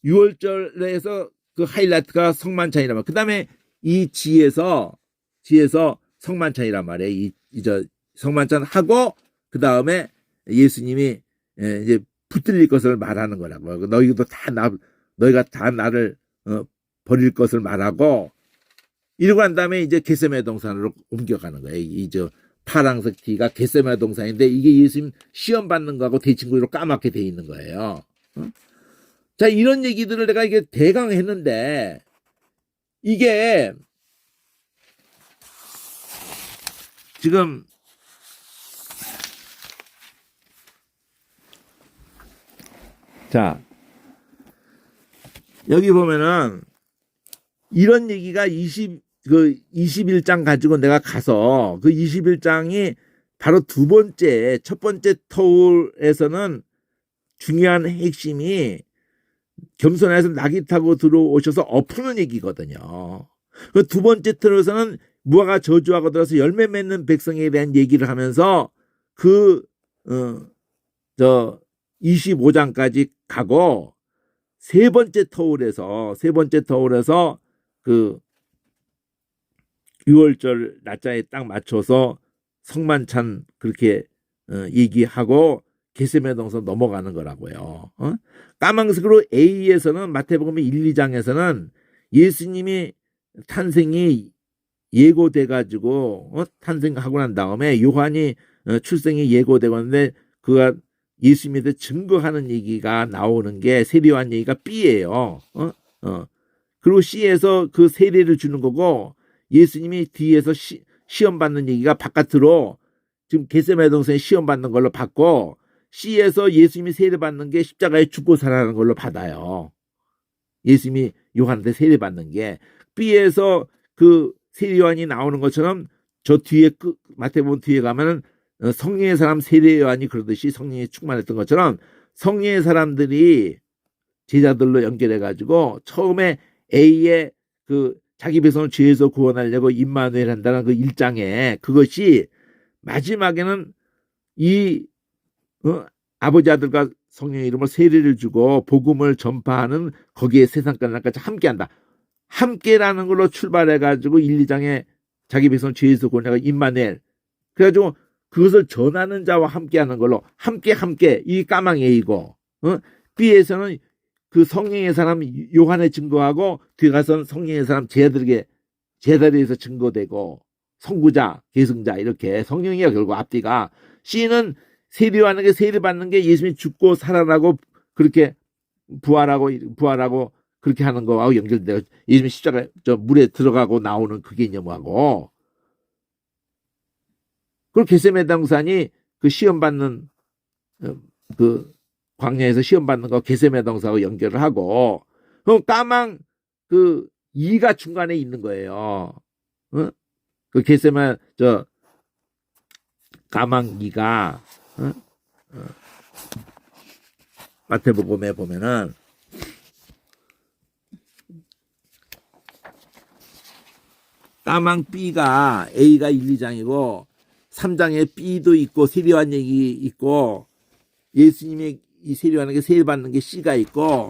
6월절에서 그 하이라이트가 성만찬이란 말. 그다음에 이 G에서 성만찬이란 말이에요. 저 성만찬 하고 그다음에 예수님이 이제 붙들릴 것을 말하는 거라고. 너희가 다 나를 버릴 것을 말하고 이러고 난 다음에 이제 겟세마네 동산으로 옮겨가는 거예요. 이 저 파랑색 T가 겟세마네 동산인데 이게 예수님 시험 받는 거하고 대칭구로 까맣게 돼 있는 거예요. 자, 이런 얘기들을 내가 이게 대강 했는데 이게 지금 자, 여기 보면은 이런 얘기가 21장 가지고 내가 가서 그 21장이 바로 첫 번째 터울에서는 중요한 핵심이 겸손해서 낙이 타고 들어오셔서 엎는 얘기거든요. 그 두 번째 터울에서는 무화과 저주하고 들어서 열매 맺는 백성에 대한 얘기를 하면서 25장까지 가고 세 번째 터울에서 그 6월절 낮자에 딱 맞춰서 성만찬 그렇게 얘기하고 겟세마네 동산 넘어가는 거라고요. 까만색으로 A에서는 마태복음 1, 2장에서는 예수님이 탄생이 예고돼 가지고 탄생하고 난 다음에 요한이 출생이 예고되고 있는데 그가 예수님에 대해 증거하는 얘기가 나오는 게 세례요한 얘기가 B예요. 그리고 C에서 그 세례를 주는 거고 예수님이 뒤에서 시험 받는 얘기가 바깥으로 지금 겟세마네 동산에 시험 받는 걸로 받고 C에서 예수님이 세례 받는 게 십자가에 죽고 살아나는 걸로 받아요. 예수님이 요한한테 세례 받는 게 B에서 그 세례요한이 나오는 것처럼 저 뒤에 마태복음 뒤에 가면은 성령의 사람 세례요한이 그러듯이 성령이 충만했던 것처럼 성령의 사람들이 제자들로 연결해가지고 처음에 A의 그 자기 백성을 죄에서 구원하려고 임마누엘 한다는 그 1장에 그것이 마지막에는 이 아버지 아들과 성령의 이름으로 세례를 주고 복음을 전파하는 거기에 세상 끝날까지 함께한다. 함께라는 걸로 출발해가지고 1, 2장에 자기 백성 죄에서 구원하고 임마누엘 그래가지고 그것을 전하는 자와 함께하는 걸로 함께 이 까망 A고 B에서는 그 성령의 사람 요한의 증거하고 뒤에 가서는 성령의 사람 제자들에게 제자리에서 증거되고 선구자 계승자 이렇게 성령이야 결국 앞뒤가 C는 세례하는 게 세례 받는 게 예수님이 죽고 살아나고 그렇게 부활하고 그렇게 하는 거하고 연결되고 예수님이 십자가 저 물에 들어가고 나오는 그 개념하고 그리고 겟세마네 동산이 그 시험 받는 그 광야에서 시험 받는 거 겟세마네 동산하고 연결을 하고 그 까망 그 2가 중간에 있는 거예요. 그 겟세마네 저 까망 2가 마태복음에 보면은 까망 B가 A가 1, 2장이고 3장에 B도 있고 세례요한 얘기 있고 예수님이 이 세례하는 게 세례 받는 게 C가 있고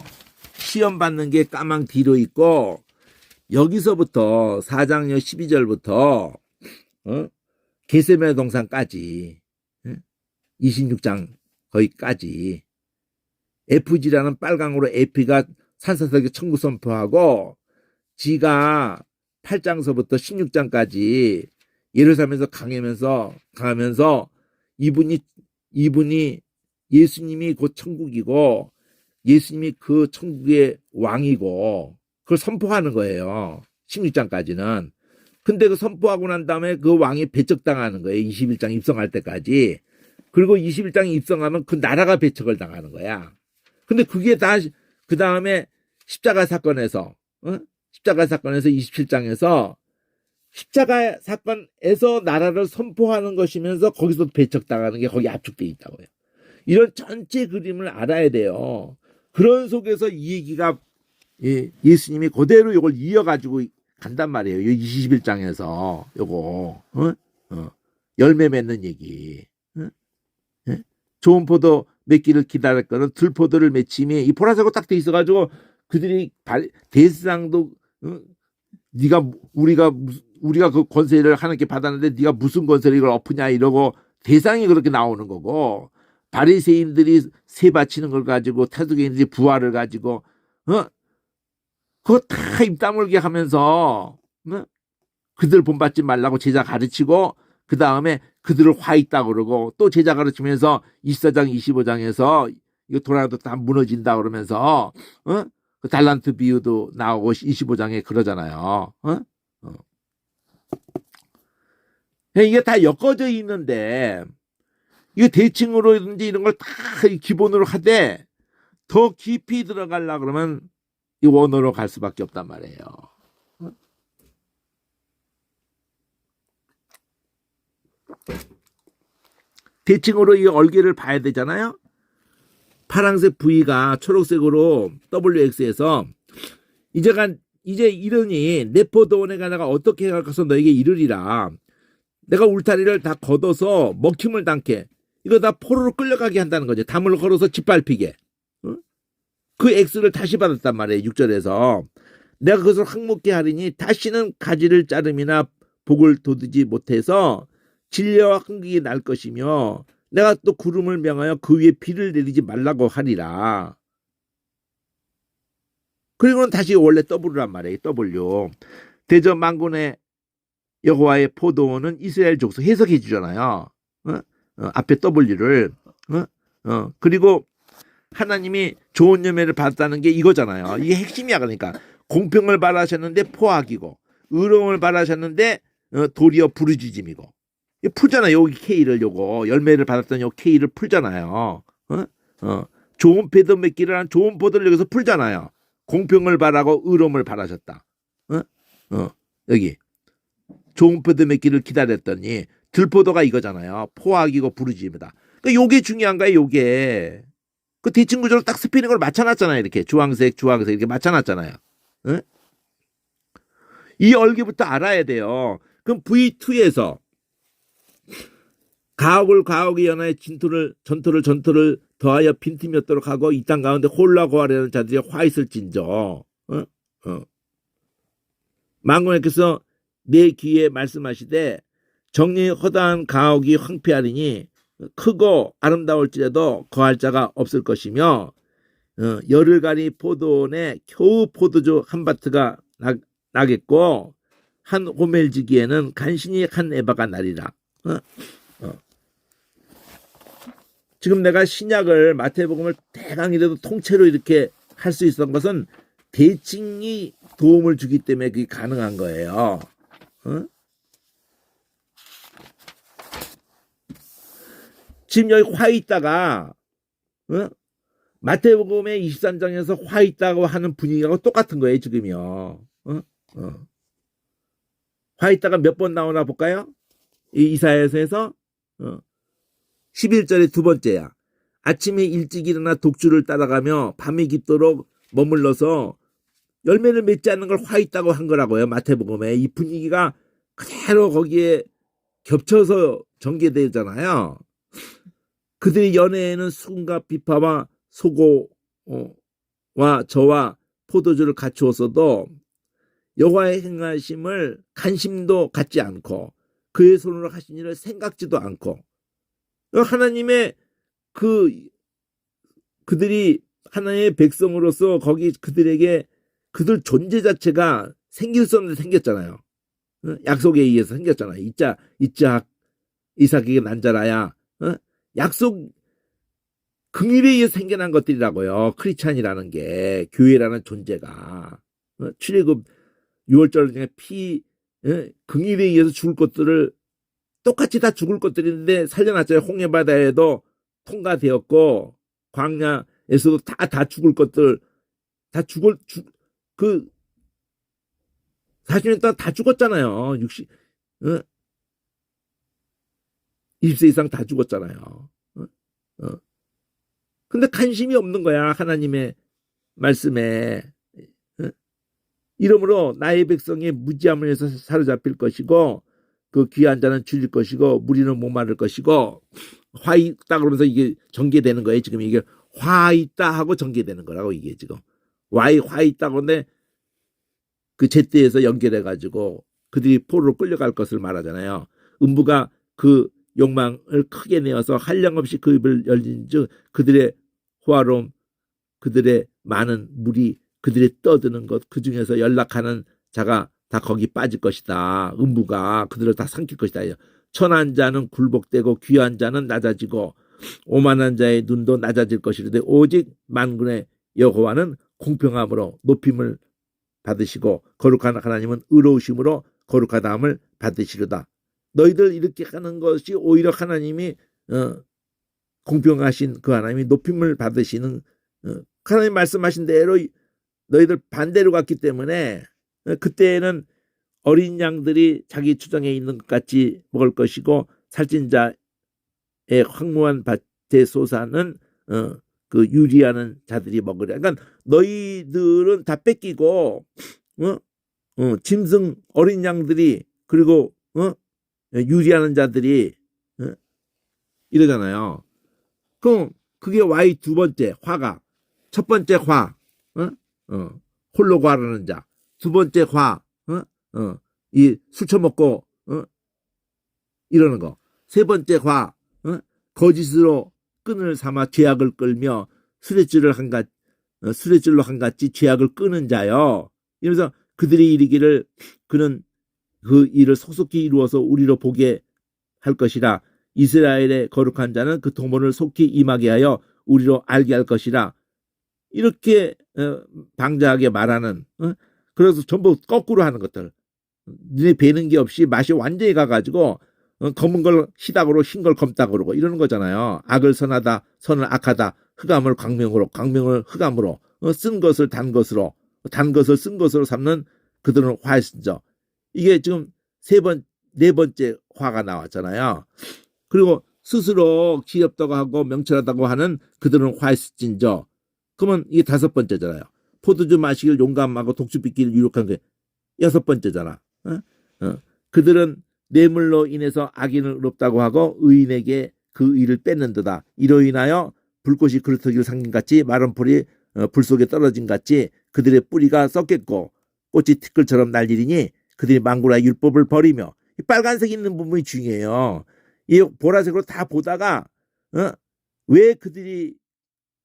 시험 받는 게 까망 D로 있고 여기서부터 4장 12절부터 겟세마네 동산까지 26장 거기까지 FG라는 빨강으로 F가 산사석에 천국 선포하고 G가 8장서부터 16장까지 예루살렘에서 강하면서 이분이 예수님이 곧 천국이고 예수님이 그 천국의 왕이고 그걸 선포하는 거예요. 16장까지는. 근데 그 선포하고 난 다음에 그 왕이 배척당하는 거예요. 21장 입성할 때까지. 그리고 21장 입성하면 그 나라가 배척을 당하는 거야. 근데 그게 다 그 다음에 십자가 사건에서 27장에서 십자가 사건에서 나라를 선포하는 것이면서 거기서 배척당하는 게 거기 압축되어 있다고요. 이런 전체 그림을 알아야 돼요. 그런 속에서 이 얘기가 예수님이 그대로 이걸 이어가지고 간단 말이에요. 21장에서 요거 열매 맺는 얘기. 좋은 포도 맺기를 기다렸거든 들포도를 맺힘이 이 보라색으로 딱 돼 있어가지고 그들이 대상도 우리가 그 권세를 하나님께 받았는데 네가 무슨 권세를 이걸 엎으냐 이러고 대상이 그렇게 나오는 거고 바리새인들이 새 바치는 걸 가지고 태두개인들이 부활을 가지고 그거 다 입 다물게 하면서 그들 본받지 말라고 제자 가르치고 그 다음에 그들을 화 있다 그러고 또 제자 가르치면서 24장 25장에서 이거 돌아도 다 무너진다 그러면서 그 달란트 비유도 나오고 25장에 그러잖아요. 이게 다 엮어져 있는데 이거 대칭으로든지 이런 걸 다 기본으로 하되 더 깊이 들어가려고 그러면 이 원어로 갈 수밖에 없단 말이에요. 대칭으로 이 얼개를 봐야 되잖아요. 파란색 V가 초록색으로 WX에서 이제 이르니 내 포도원에 가다가 어떻게 가서 너에게 이르리라. 내가 울타리를 다 걷어서 먹힘을 당케 이거 다 포로로 끌려가게 한다는 거죠. 담을 걸어서 짓밟히게. 그 X를 다시 받았단 말이에요. 6절에서 내가 그것을 항목게 하리니 다시는 가지를 자름이나 복을 돋우지 못해서 진려와 흥국이 날 것이며 내가 또 구름을 명하여 그 위에 비를 내리지 말라고 하리라. 그리고는 다시 원래 W란 말이에요. W. 대저 만군의 여호와의 포도원은 이스라엘 족속 해석해 주잖아요. 앞에 W를. 그리고 하나님이 좋은 열매를 받았다는 게 이거잖아요. 이게 핵심이야. 그러니까 공평을 바라셨는데 포악이고 의로움을 바라셨는데 도리어 부르짖음이고. 풀잖아요. 여기 K를 요거 열매를 받았던 요 K를 풀잖아요. 좋은 포도 맺기를 한 좋은 포도를 여기서 풀잖아요. 공평을 바라고 의로움을 바라셨다. 여기 좋은 포도 맺기를 기다렸더니 들포도가 이거잖아요. 포악이고 부르짖음이다. 그러니까 요게 중요한 거예요. 요게 그 대칭 구조로 딱 스피닝을 맞춰놨잖아요. 이렇게 주황색 이렇게 맞춰놨잖아요. 이 얼개부터 알아야 돼요. 그럼 V2에서 가옥을 연하여 전토를 더하여 빈틈이 없도록 하고 이 땅 가운데 홀라 고하려는 자들이 화 있을진저. 만군께서 내 귀에 말씀하시되 정령이 허다한 가옥이 황폐하리니 크고 아름다울지라도 거할 자가 없을 것이며 열을 가리 포도원에 겨우 포도주 한 바트가 나겠고 한 호멜지기에는 간신히 한 에바가 나리라. 지금 내가 신약을 마태복음을 대강이라도 통째로 이렇게 할 수 있었던 것은 대칭이 도움을 주기 때문에 그게 가능한 거예요. 지금 여기 화 있다가 마태복음의 23장에서 화 있다고 하는 분위기하고 똑같은 거예요. 지금요. 화 있다가 몇 번 나오나 볼까요? 이 이사야서에서 11절의 두 번째야. 아침에 일찍 일어나 독주를 따라가며 밤이 깊도록 머물러서 열매를 맺지 않는 걸 화 있다고 한 거라고요. 마태복음에 이 분위기가 그대로 거기에 겹쳐서 전개되잖아요. 그들의 연애에는 수금과 비파와 소고와 저와 포도주를 갖추었어도 여호와의 행하심을 관심도 갖지 않고 그의 손으로 하신 일을 생각지도 않고 하나님의 그들이 하나님의 백성으로서 거기 그들에게 그들 존재 자체가 생길 수 없는데 생겼잖아요. 약속에 의해서 생겼잖아요. 이삭에게 난 자라야 약속 긍일에 의해 생겨난 것들이라고요. 크리스찬이라는 게, 교회라는 존재가. 출애굽 6월절 중에 긍일에 의해서 죽을 것들을 똑같이 다 죽을 것들인데 살려놨잖아요. 홍해바다에도 통과되었고, 광야에서도 다 죽을 것들, 다 40년 동안 다 죽었잖아요. 20세 이상 다 죽었잖아요. 근데 관심이 없는 거야, 하나님의 말씀에. 이러므로 나의 백성이 무지함을 해서 사로잡힐 것이고, 그 귀한 자는 줄일 것이고, 무리는 목마를 것이고, 화 있다 그러면서 이게 전개되는 거예요. 지금 이게 화 있다 하고 전개되는 거라고, 이게 지금. 화 있다 그런데 그 제때에서 연결해가지고 그들이 포로로 끌려갈 것을 말하잖아요. 음부가 그 욕망을 크게 내어서 한량없이 그 입을 열린즉 그들의 호화로움, 그들의 많은 물이 그들이 떠드는 것, 그 중에서 연락하는 자가 다 거기 빠질 것이다. 음부가 그들을 다 삼킬 것이다. 천한 자는 굴복되고 귀한 자는 낮아지고 오만한 자의 눈도 낮아질 것이로되 오직 만군의 여호와는 공평함으로 높임을 받으시고 거룩한 하나님은 의로우심으로 거룩하다함을 받으시려다. 너희들 이렇게 하는 것이 오히려 하나님이 공평하신 그 하나님이 높임을 받으시는, 하나님 말씀하신 대로 너희들 반대로 갔기 때문에 그때는 어린 양들이 자기 추정에 있는 것 같이 먹을 것이고 살찐 자의 황무한 밭의 소사는 그 유리하는 자들이 먹으려. 그러니까 너희들은 다 뺏기고 짐승 어린 양들이 그리고 유리하는 자들이 이러잖아요. 그럼 그게 Y의 두 번째 화가, 첫 번째 화 홀로 과라는 자, 두 번째 화 이 술 처먹고 이러는 거, 세 번째 화 거짓으로 끈을 삼아 죄악을 끌며 수레줄로 한같이 죄악을 끄는 자요. 이러면서 그들이 이르기를 그는 그 일을 속속히 이루어서 우리로 보게 할 것이라. 이스라엘의 거룩한 자는 그 도모를 속히 임하게 하여 우리로 알게 할 것이라. 이렇게 방자하게 말하는, 그래서 전부 거꾸로 하는 것들, 눈에 뵈는 게 없이 맛이 완전히 가가지고 검은 걸 희닥으로 흰 걸 검다그러고 이러는 거잖아요. 악을 선하다, 선을 악하다, 흑암을 광명으로, 광명을 흑암으로, 쓴 것을 단 것으로, 단 것을 쓴 것으로 삼는 그들은 화했은저. 이게 지금 네 번째 화가 나왔잖아요. 그리고 스스로 귀엽다고 하고 명철하다고 하는 그들은 화했을진저. 그러면 이게 다섯 번째잖아요. 포도주 마시길 용감하고 독주 빚기를 유력한 게 여섯 번째잖아. 그들은 뇌물로 인해서 악인을 의롭다고 하고 의인에게 그 의를 뺏는도다. 이로 인하여 불꽃이 그루터기를 삼긴같이 마른 풀이 불 속에 떨어진 같이 그들의 뿌리가 썩겠고 꽃이 티끌처럼 날리리니 그들이 망구라 율법을 버리며, 이 빨간색 있는 부분이 중요해요. 이 보라색으로 다 보다가 왜 그들이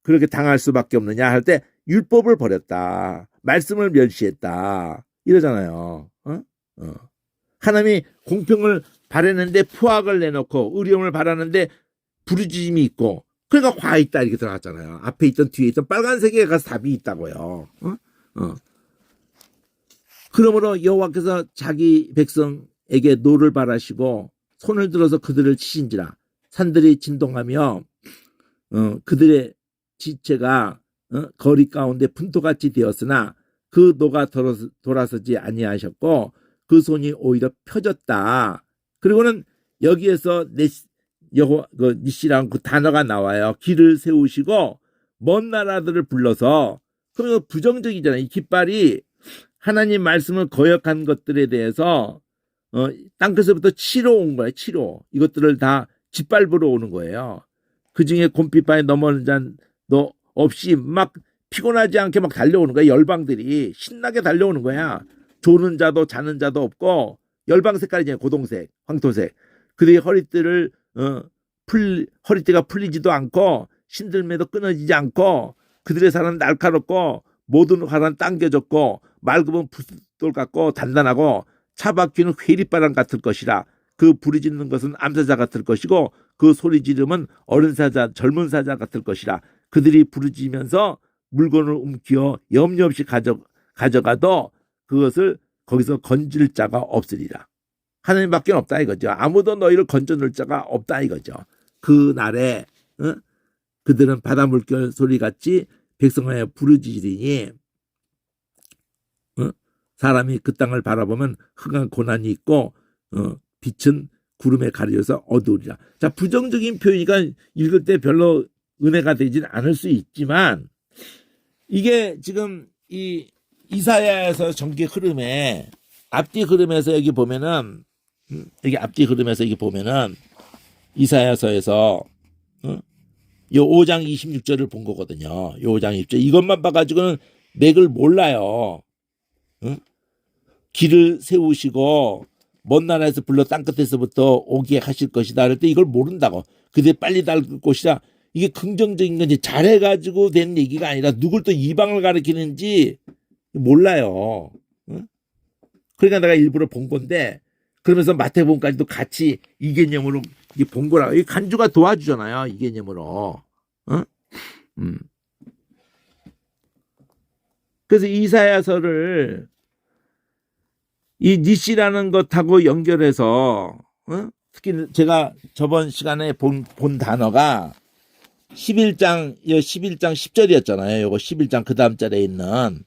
그렇게 당할 수밖에 없느냐 할 때 율법을 버렸다, 말씀을 멸시했다 이러잖아요. 하나님이 공평을 바라는데 포악을 내놓고 의로움을 바라는데 부르짖음이 있고, 그러니까 화 있다 이렇게 들어갔잖아요. 앞에 있던 뒤에 있던 빨간색에 가서 답이 있다고요. 그러므로 여호와께서 자기 백성에게 노를 바라시고 손을 들어서 그들을 치신지라. 산들이 진동하며 그들의 지체가 거리 가운데 분토같이 되었으나 그 노가 돌아서지 아니하셨고 그 손이 오히려 펴졌다. 그리고는 여기에서 니시라는 그 단어가 나와요. 길을 세우시고 먼 나라들을 불러서. 그러면 부정적이잖아요. 이 깃발이 하나님 말씀을 거역한 것들에 대해서 땅끝에서부터 치러 온 거예요. 치러. 이것들을 다 짓밟으러 오는 거예요. 그 중에 곰피바에 넘어오는 자도 없이 막 피곤하지 않게 막 달려오는 거야. 열방들이 신나게 달려오는 거야. 조는 자도 자는 자도 없고 열방 색깔이잖아요. 고동색, 황토색. 그들이 허리띠가 풀리지도 않고 신들매도 끊어지지 않고 그들의 살은 날카롭고 모든 활은 당겨졌고 맑으면 붓돌 같고 단단하고 차바퀴는 회리바람 같을 것이라. 그 부르짖는 것은 암사자 같을 것이고 그 소리 지름은 어린 사자 젊은 사자 같을 것이라. 그들이 부르짖으면서 물건을 움키어 염려 없이 가져가도 그것을 거기서 건질 자가 없으리라. 하나님밖에 없다 이거죠. 아무도 너희를 건져낼 자가 없다 이거죠. 그 날에 그들은 바다 물결 소리같이 백성에 부르짖으리니 사람이 그 땅을 바라보면 흥한 고난이 있고 빛은 구름에 가려져서 어두우리라. 자, 부정적인 표현이니까 읽을 때 별로 은혜가 되진 않을 수 있지만 이게 지금 이 이사야에서 전기 흐름에 앞뒤 흐름에서 여기 보면은 여기 앞뒤 흐름에서 여기 보면은 이사야서에서 요 5장 26절을 본 거거든요. 요 5장 26절 이것만 봐가지고는 맥을 몰라요. 길을 세우시고 먼 나라에서 불러 땅끝에서부터 오게 하실 것이다. 그럴 때 이걸 모른다고. 그대 빨리 닳을 것이다. 이게 긍정적인 건지 잘해가지고 된 얘기가 아니라 누굴 또 이방을 가리키는지 몰라요. 그러니까 내가 일부러 본 건데 그러면서 마태복음까지도 같이 이 개념으로 본 거라고. 이 간주가 도와주잖아요. 이 개념으로. 그래서 이사야서를 이 니시라는 것하고 연결해서 특히 제가 저번 시간에 본 단어가 11장 10절이었잖아요. 요거 11장 그 다음 절에 있는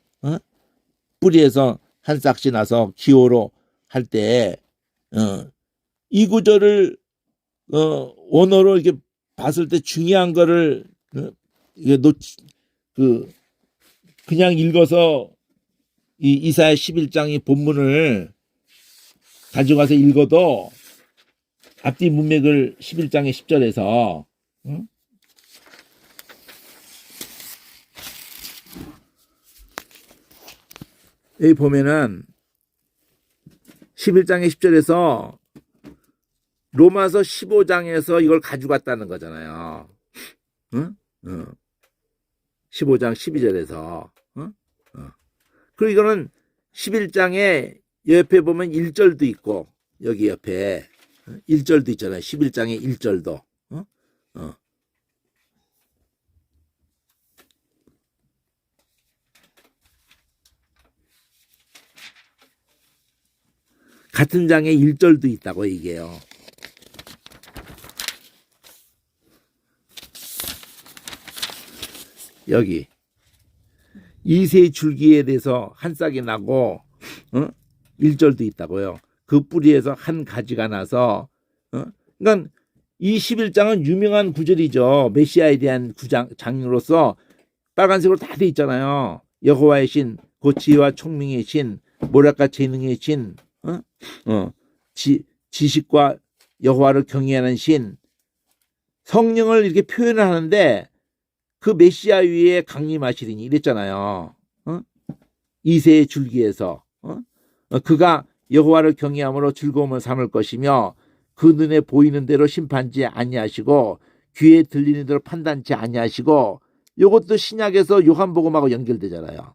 뿌리에서 한 싹씩 나서 기호로 할 때 이 구절을 원어로 이렇게 봤을 때 중요한 거를 이게 그냥 읽어서 이 이사야 11장의 본문을 가져가서 읽어도 앞뒤 문맥을 11장의 10절에서 여기 보면은 11장의 10절에서 로마서 15장에서 이걸 가져갔다는 거잖아요. 15장 12절에서 그리고 이거는 11장에 옆에 보면 1절도 있고 여기 옆에 1절도 있잖아요. 11장에 1절도 같은 장에 1절도 있다고 이게요. 여기 이세 줄기에 대해서 한 싹이 나고 1절도 있다고요. 그 뿌리에서 한 가지가 나서 그러니까 이 11장은 유명한 구절이죠. 메시아에 대한 장로로서 빨간색으로 다 돼 있잖아요. 여호와의 신, 그 지혜와 총명의 신, 모략과 재능의 신, 지식과 여호와를 경외하는 신, 성령을 이렇게 표현을 하는데 그 메시아 위에 강림하시리니 이랬잖아요. 이세의 줄기에서 그가 여호와를 경외함으로 즐거움을 삼을 것이며 그 눈에 보이는 대로 심판지 아니하시고 귀에 들리는 대로 판단치 아니하시고 이것도 신약에서 요한복음하고 연결되잖아요.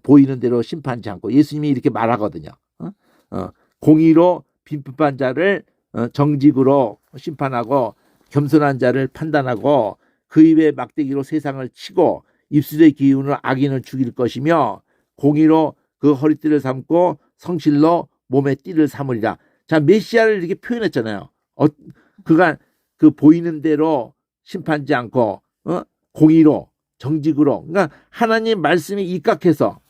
보이는 대로 심판치 않고 예수님이 이렇게 말하거든요. 공의로 빈법한 자를 정직으로 심판하고 겸손한 자를 판단하고 그 입에 막대기로 세상을 치고 입술의 기운으로 악인을 죽일 것이며 공의로 그 허리띠를 삼고 성실로 몸의 띠를 삼으리라. 자, 메시아를 이렇게 표현했잖아요. 그가 그 보이는 대로 심판지 않고 공의로 정직으로 그러니까 하나님 말씀에 입각해서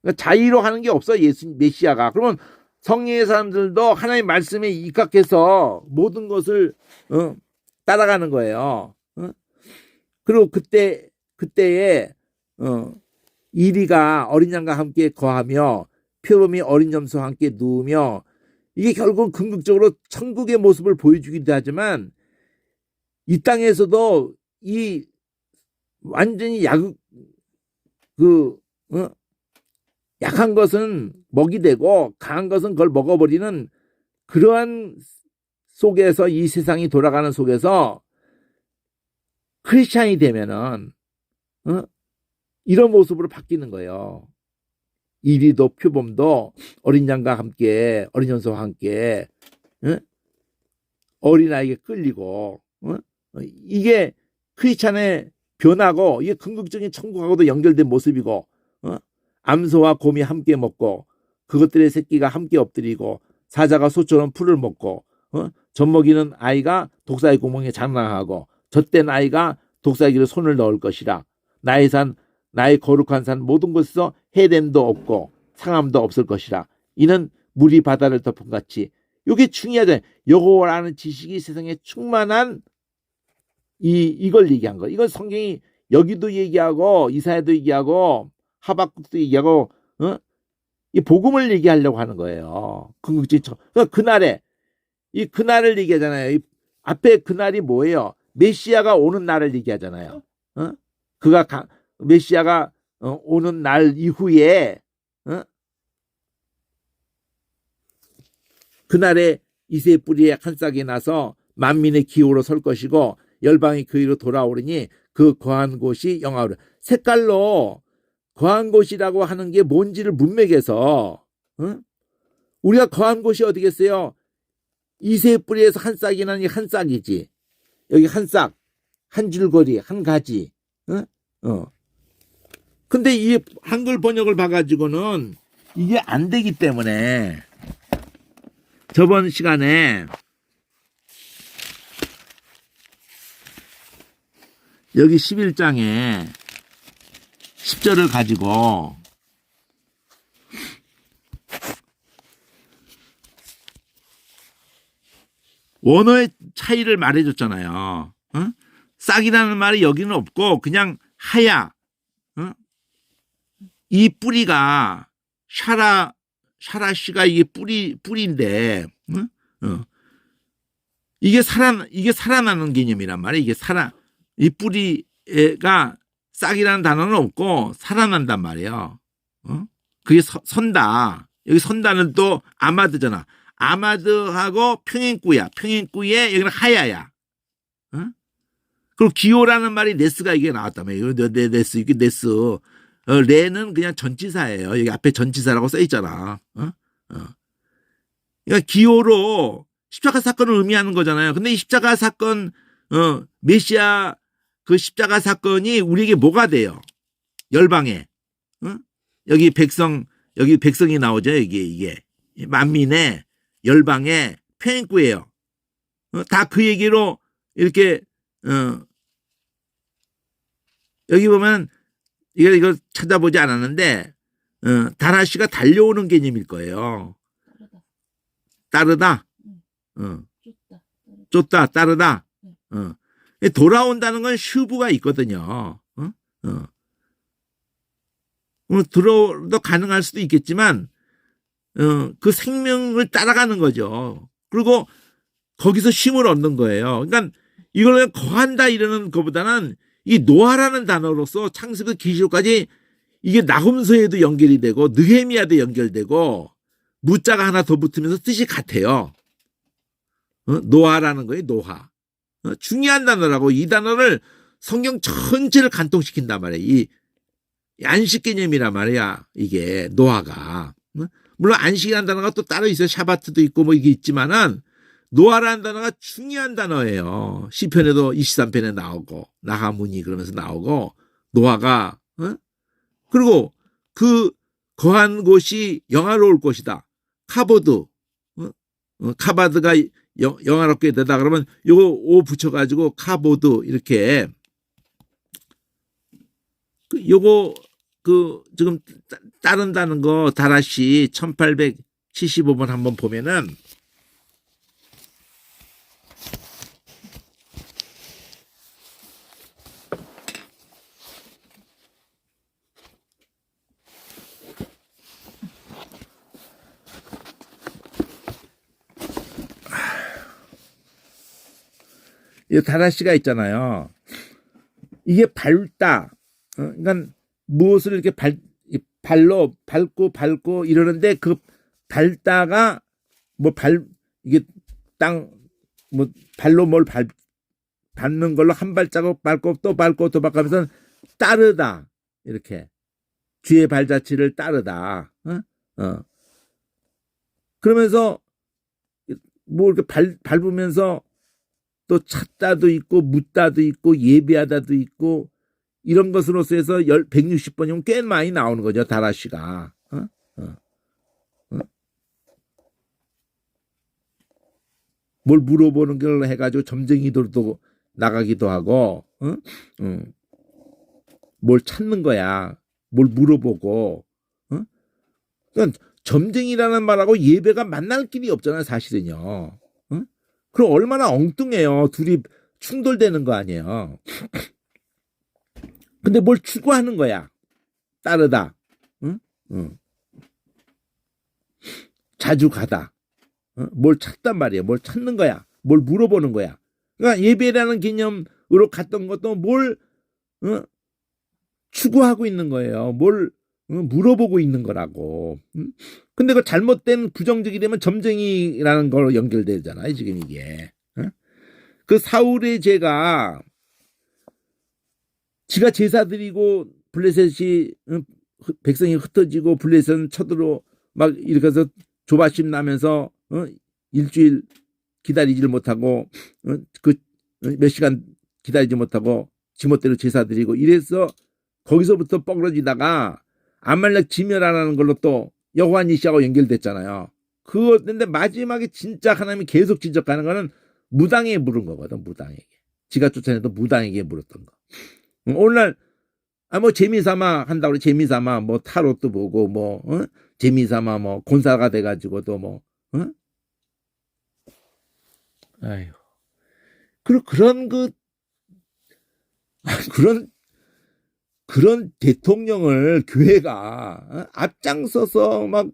그러니까 자의로 하는 게 없어 메시아가. 그러면 성령의 사람들도 하나님 말씀에 입각해서 모든 것을 따라가는 거예요. 그리고 그때에 이리가 어린 양과 함께 거하며 표범이 어린 염소와 함께 누우며 이게 결국 궁극적으로 천국의 모습을 보여주기도 하지만 이 땅에서도 이 완전히 약한 것은 먹이 되고 강한 것은 그걸 먹어버리는 그러한 속에서 이 세상이 돌아가는 속에서 크리스찬이 되면은 이런 모습으로 바뀌는 거예요. 이리도 표범도 어린 양과 함께 어린 염소와 함께 어린아이에게 끌리고, 이게 크리스찬의 변화고, 이게 궁극적인 천국하고도 연결된 모습이고, 암소와 곰이 함께 먹고, 그것들의 새끼가 함께 엎드리고, 사자가 소처럼 풀을 먹고, 젖먹이는 아이가 독사의 구멍에 장난하고, 젖된 아이가 독사기로 손을 넣을 것이라. 나의 산, 나의 거룩한 산 모든 곳에서 해됨도 없고 상함도 없을 것이라. 이는 물이 바다를 덮은 같이. 이게 중요하잖아요. 여호와를 아는 지식이 세상에 충만한 이걸 얘기한 거. 이건 성경이 여기도 얘기하고 이사야도 얘기하고 하박국도 얘기하고 이 복음을 얘기하려고 하는 거예요. 궁극적인 그날에 이 그날을 얘기하잖아요. 이 앞에 그날이 뭐예요? 메시아가 오는 날을 얘기하잖아요. 메시아가 오는 날 이후에 그날에 이새의 뿌리에 한 싹이 나서 만민의 기호로 설 것이고 열방이 그 위로 돌아오르니 그 거한 곳이 영화로 색깔로 거한 곳이라고 하는 게 뭔지를 문맥에서 우리가 거한 곳이 어디겠어요? 이새의 뿌리에서 한 싹이 나니 한 싹이지. 여기 한 싹, 한 줄거리, 한 가지. 근데 이 한글 번역을 봐가지고는 이게 안 되기 때문에 저번 시간에 여기 11장에 10절을 가지고 원어의 차이를 말해줬잖아요. 싹이라는 말이 여기는 없고 그냥 하야. 이 뿌리가 샤라시가 이게 뿌리인데 이게 살아나는 개념이란 말이에요. 이 뿌리가 싹이라는 단어는 없고 살아난단 말이에요. 그게 선다. 여기 선다는 또 아마드잖아. 아마드하고 평행구야. 평행구에 여기는 하야야. 그리고 기호라는 말이 네스가 이게 나왔다며. 네스, 이게 네스. 레는 그냥 전치사예요. 여기 앞에 전치사라고 써 있잖아. 그러니까 기호로 십자가 사건을 의미하는 거잖아요. 근데 이 십자가 사건, 메시아 그 십자가 사건이 우리에게 뭐가 돼요? 열방에. 여기 백성이 나오죠. 이게 만민의 열방의 평행구예요. 다 그 얘기로 이렇게 여기 보면 이거 찾아보지 않았는데 다라시가 달려오는 개념일 거예요. 따르다. 쫓다. 따르다. 돌아온다는 건 슈브가 있거든요. 들어도 가능할 수도 있겠지만 그 생명을 따라가는 거죠. 그리고 거기서 쉼을 얻는 거예요. 그러니까 이걸 거한다 이러는 것보다는 이 노아라는 단어로서 창세기 계시록까지 이게 나훔서에도 연결이 되고 느헤미야도 연결되고 무자가 하나 더 붙으면서 뜻이 같아요. 노아라는 거예요. 노아. 중요한 단어라고. 이 단어를 성경 전체를 간통시킨단 말이에요. 이 안식 개념이란 말이야. 이게 노아가. 물론 안식이라는 단어가 또 따로 있어요. 샤바트도 있고 뭐 이게 있지만은 노아라는 단어가 중요한 단어예요. 시편에도 23편에 나오고 나하문이 그러면서 나오고 노아가 그리고 그 거한 곳이 영화로울 것이다. 카보드 카바드가 영화롭게 되다 그러면 요거 오 붙여가지고 카보드 이렇게 요거 지금 따른다는 거 다라시 1875번 한번 보면은 이 다라시가 있잖아요. 이게 밟다. 그러니까 무엇을 이렇게 발로 밟고 이러는데 그 밟다가 이게 발로 뭘 밟는 걸로 한 발자국 밟고 또 밟고 하면서 따르다. 이렇게 쥐의 발자취를 따르다. 그러면서 뭐 이렇게 밟으면서 또 찾다도 있고 묻다도 있고 예배하다도 있고 이런 것으로서 해서 160번이면 꽤 많이 나오는 거죠. 다라시가. 뭘 물어보는 걸 해가지고 점쟁이들도 나가기도 하고 뭘 찾는 거야. 뭘 물어보고. 그러니까 점쟁이라는 말하고 예배가 만날 길이 없잖아요. 사실은요. 그럼 얼마나 엉뚱해요. 둘이 충돌되는 거 아니에요. 근데 뭘 추구하는 거야. 따르다. 자주 가다. 뭘 찾단 말이에요. 뭘 찾는 거야. 뭘 물어보는 거야. 그러니까 예배라는 개념으로 갔던 것도 뭘 추구하고 있는 거예요. 뭘 물어보고 있는 거라고. 근데 그 잘못된 부정적이 되면 점쟁이라는 걸로 연결되잖아요. 지금 이게. 그 사울의 죄가 지가 제사 드리고 블레셋이 백성이 흩어지고 블레셋은 쳐들어 막 이렇게 해서 조바심 나면서 일주일 기다리지를 못하고 그 몇 시간 기다리지 못하고 지멋대로 제사 드리고 이래서 거기서부터 뻐그러지다가 아말렉 지멸하라는 걸로 또 여호와 니시하고 연결됐잖아요. 그런데 마지막에 진짜 하나님이 계속 지적하는 거는 무당에게 물은 거거든. 무당에게. 지가 쫓아내도 무당에게 물었던 거. 오늘날 뭐 재미삼아 한다고 재미삼아 뭐 타로도 보고 뭐 재미삼아 뭐 곤사가 돼가지고도 뭐 아유 그런 그런 대통령을 교회가 앞장서서 막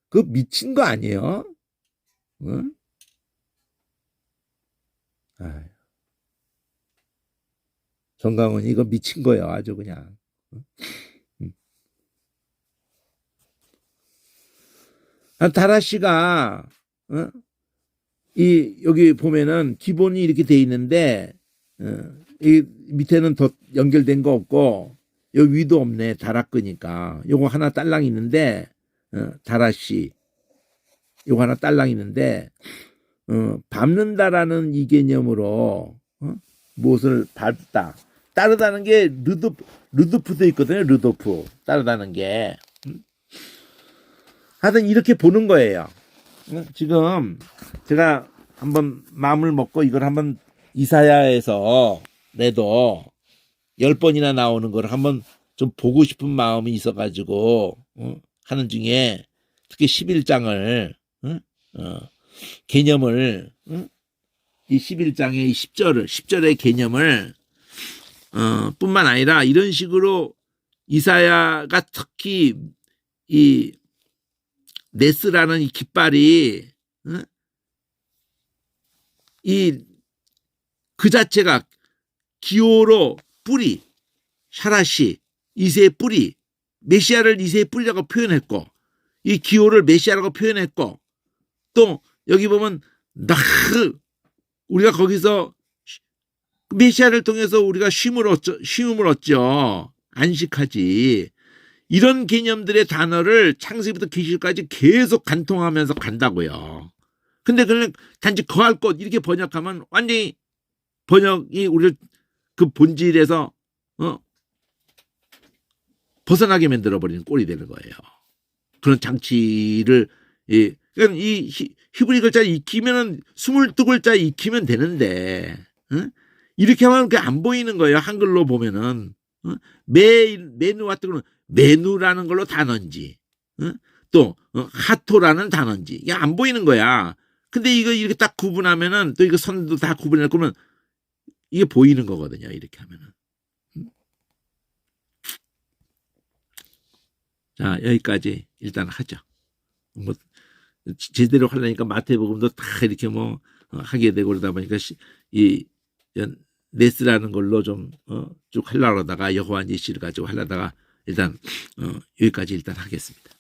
그 미친 거 아니에요? 아유. 정강훈 이거 미친 거예요. 아주 그냥. 다라씨가 이 여기 보면은 기본이 이렇게 돼 있는데 이 밑에는 더 연결된 거 없고 여기 위도 없네. 다라 끄니까 요거 하나 딸랑 있는데 다라씨 요거 하나 딸랑 있는데 밟는다라는 이 개념으로 무엇을 밟다 따르다는 게 르도프도 있거든요. 르도프 따르다는 게 하여튼 이렇게 보는 거예요. 지금 제가 한번 마음을 먹고 이걸 한번 이사야에서 내도 10번이나 나오는 걸 한번 좀 보고 싶은 마음이 있어가지고 하는 중에 특히 11장을 개념을 이 11장의 10절의 개념을 뿐만 아니라 이런 식으로 이사야가 특히 이 네스라는 이 깃발이 이 그 자체가 기호로 뿌리, 샤라시, 이새의 뿌리, 메시아를 이새의 뿌리라고 표현했고 이 기호를 메시아라고 표현했고 또 여기 보면 우리가 거기서 메시아를 통해서 우리가 쉼을 얻죠. 안식하지. 이런 개념들의 단어를 창세기부터 계시까지 계속 간통하면서 간다고요. 근데 그냥 단지 거할 것 이렇게 번역하면 완전히 번역이 우리를 그 본질에서 벗어나게 만들어버리는 꼴이 되는 거예요. 그런 장치를 그러니까 이 히브리 글자 익히면은 22글자 익히면 되는데 이렇게 하면 그게 안 보이는 거예요. 한글로 보면은 메누와 뜨거는 메누라는 걸로 단어인지 또 하토라는 단어인지 이게 안 보이는 거야. 근데 이거 이렇게 딱 구분하면은 또 이거 선도 다 구분할 거면 이게 보이는 거거든요. 이렇게 하면은. 자, 여기까지 일단 하죠. 뭐 제대로 하려니까 마태복음도 다 이렇게 뭐 하게 되고 그러다 보니까 이 네스라는 걸로 좀 쭉 하려다가 여호와 니시를 가지고 하려다가 일단 여기까지 일단 하겠습니다.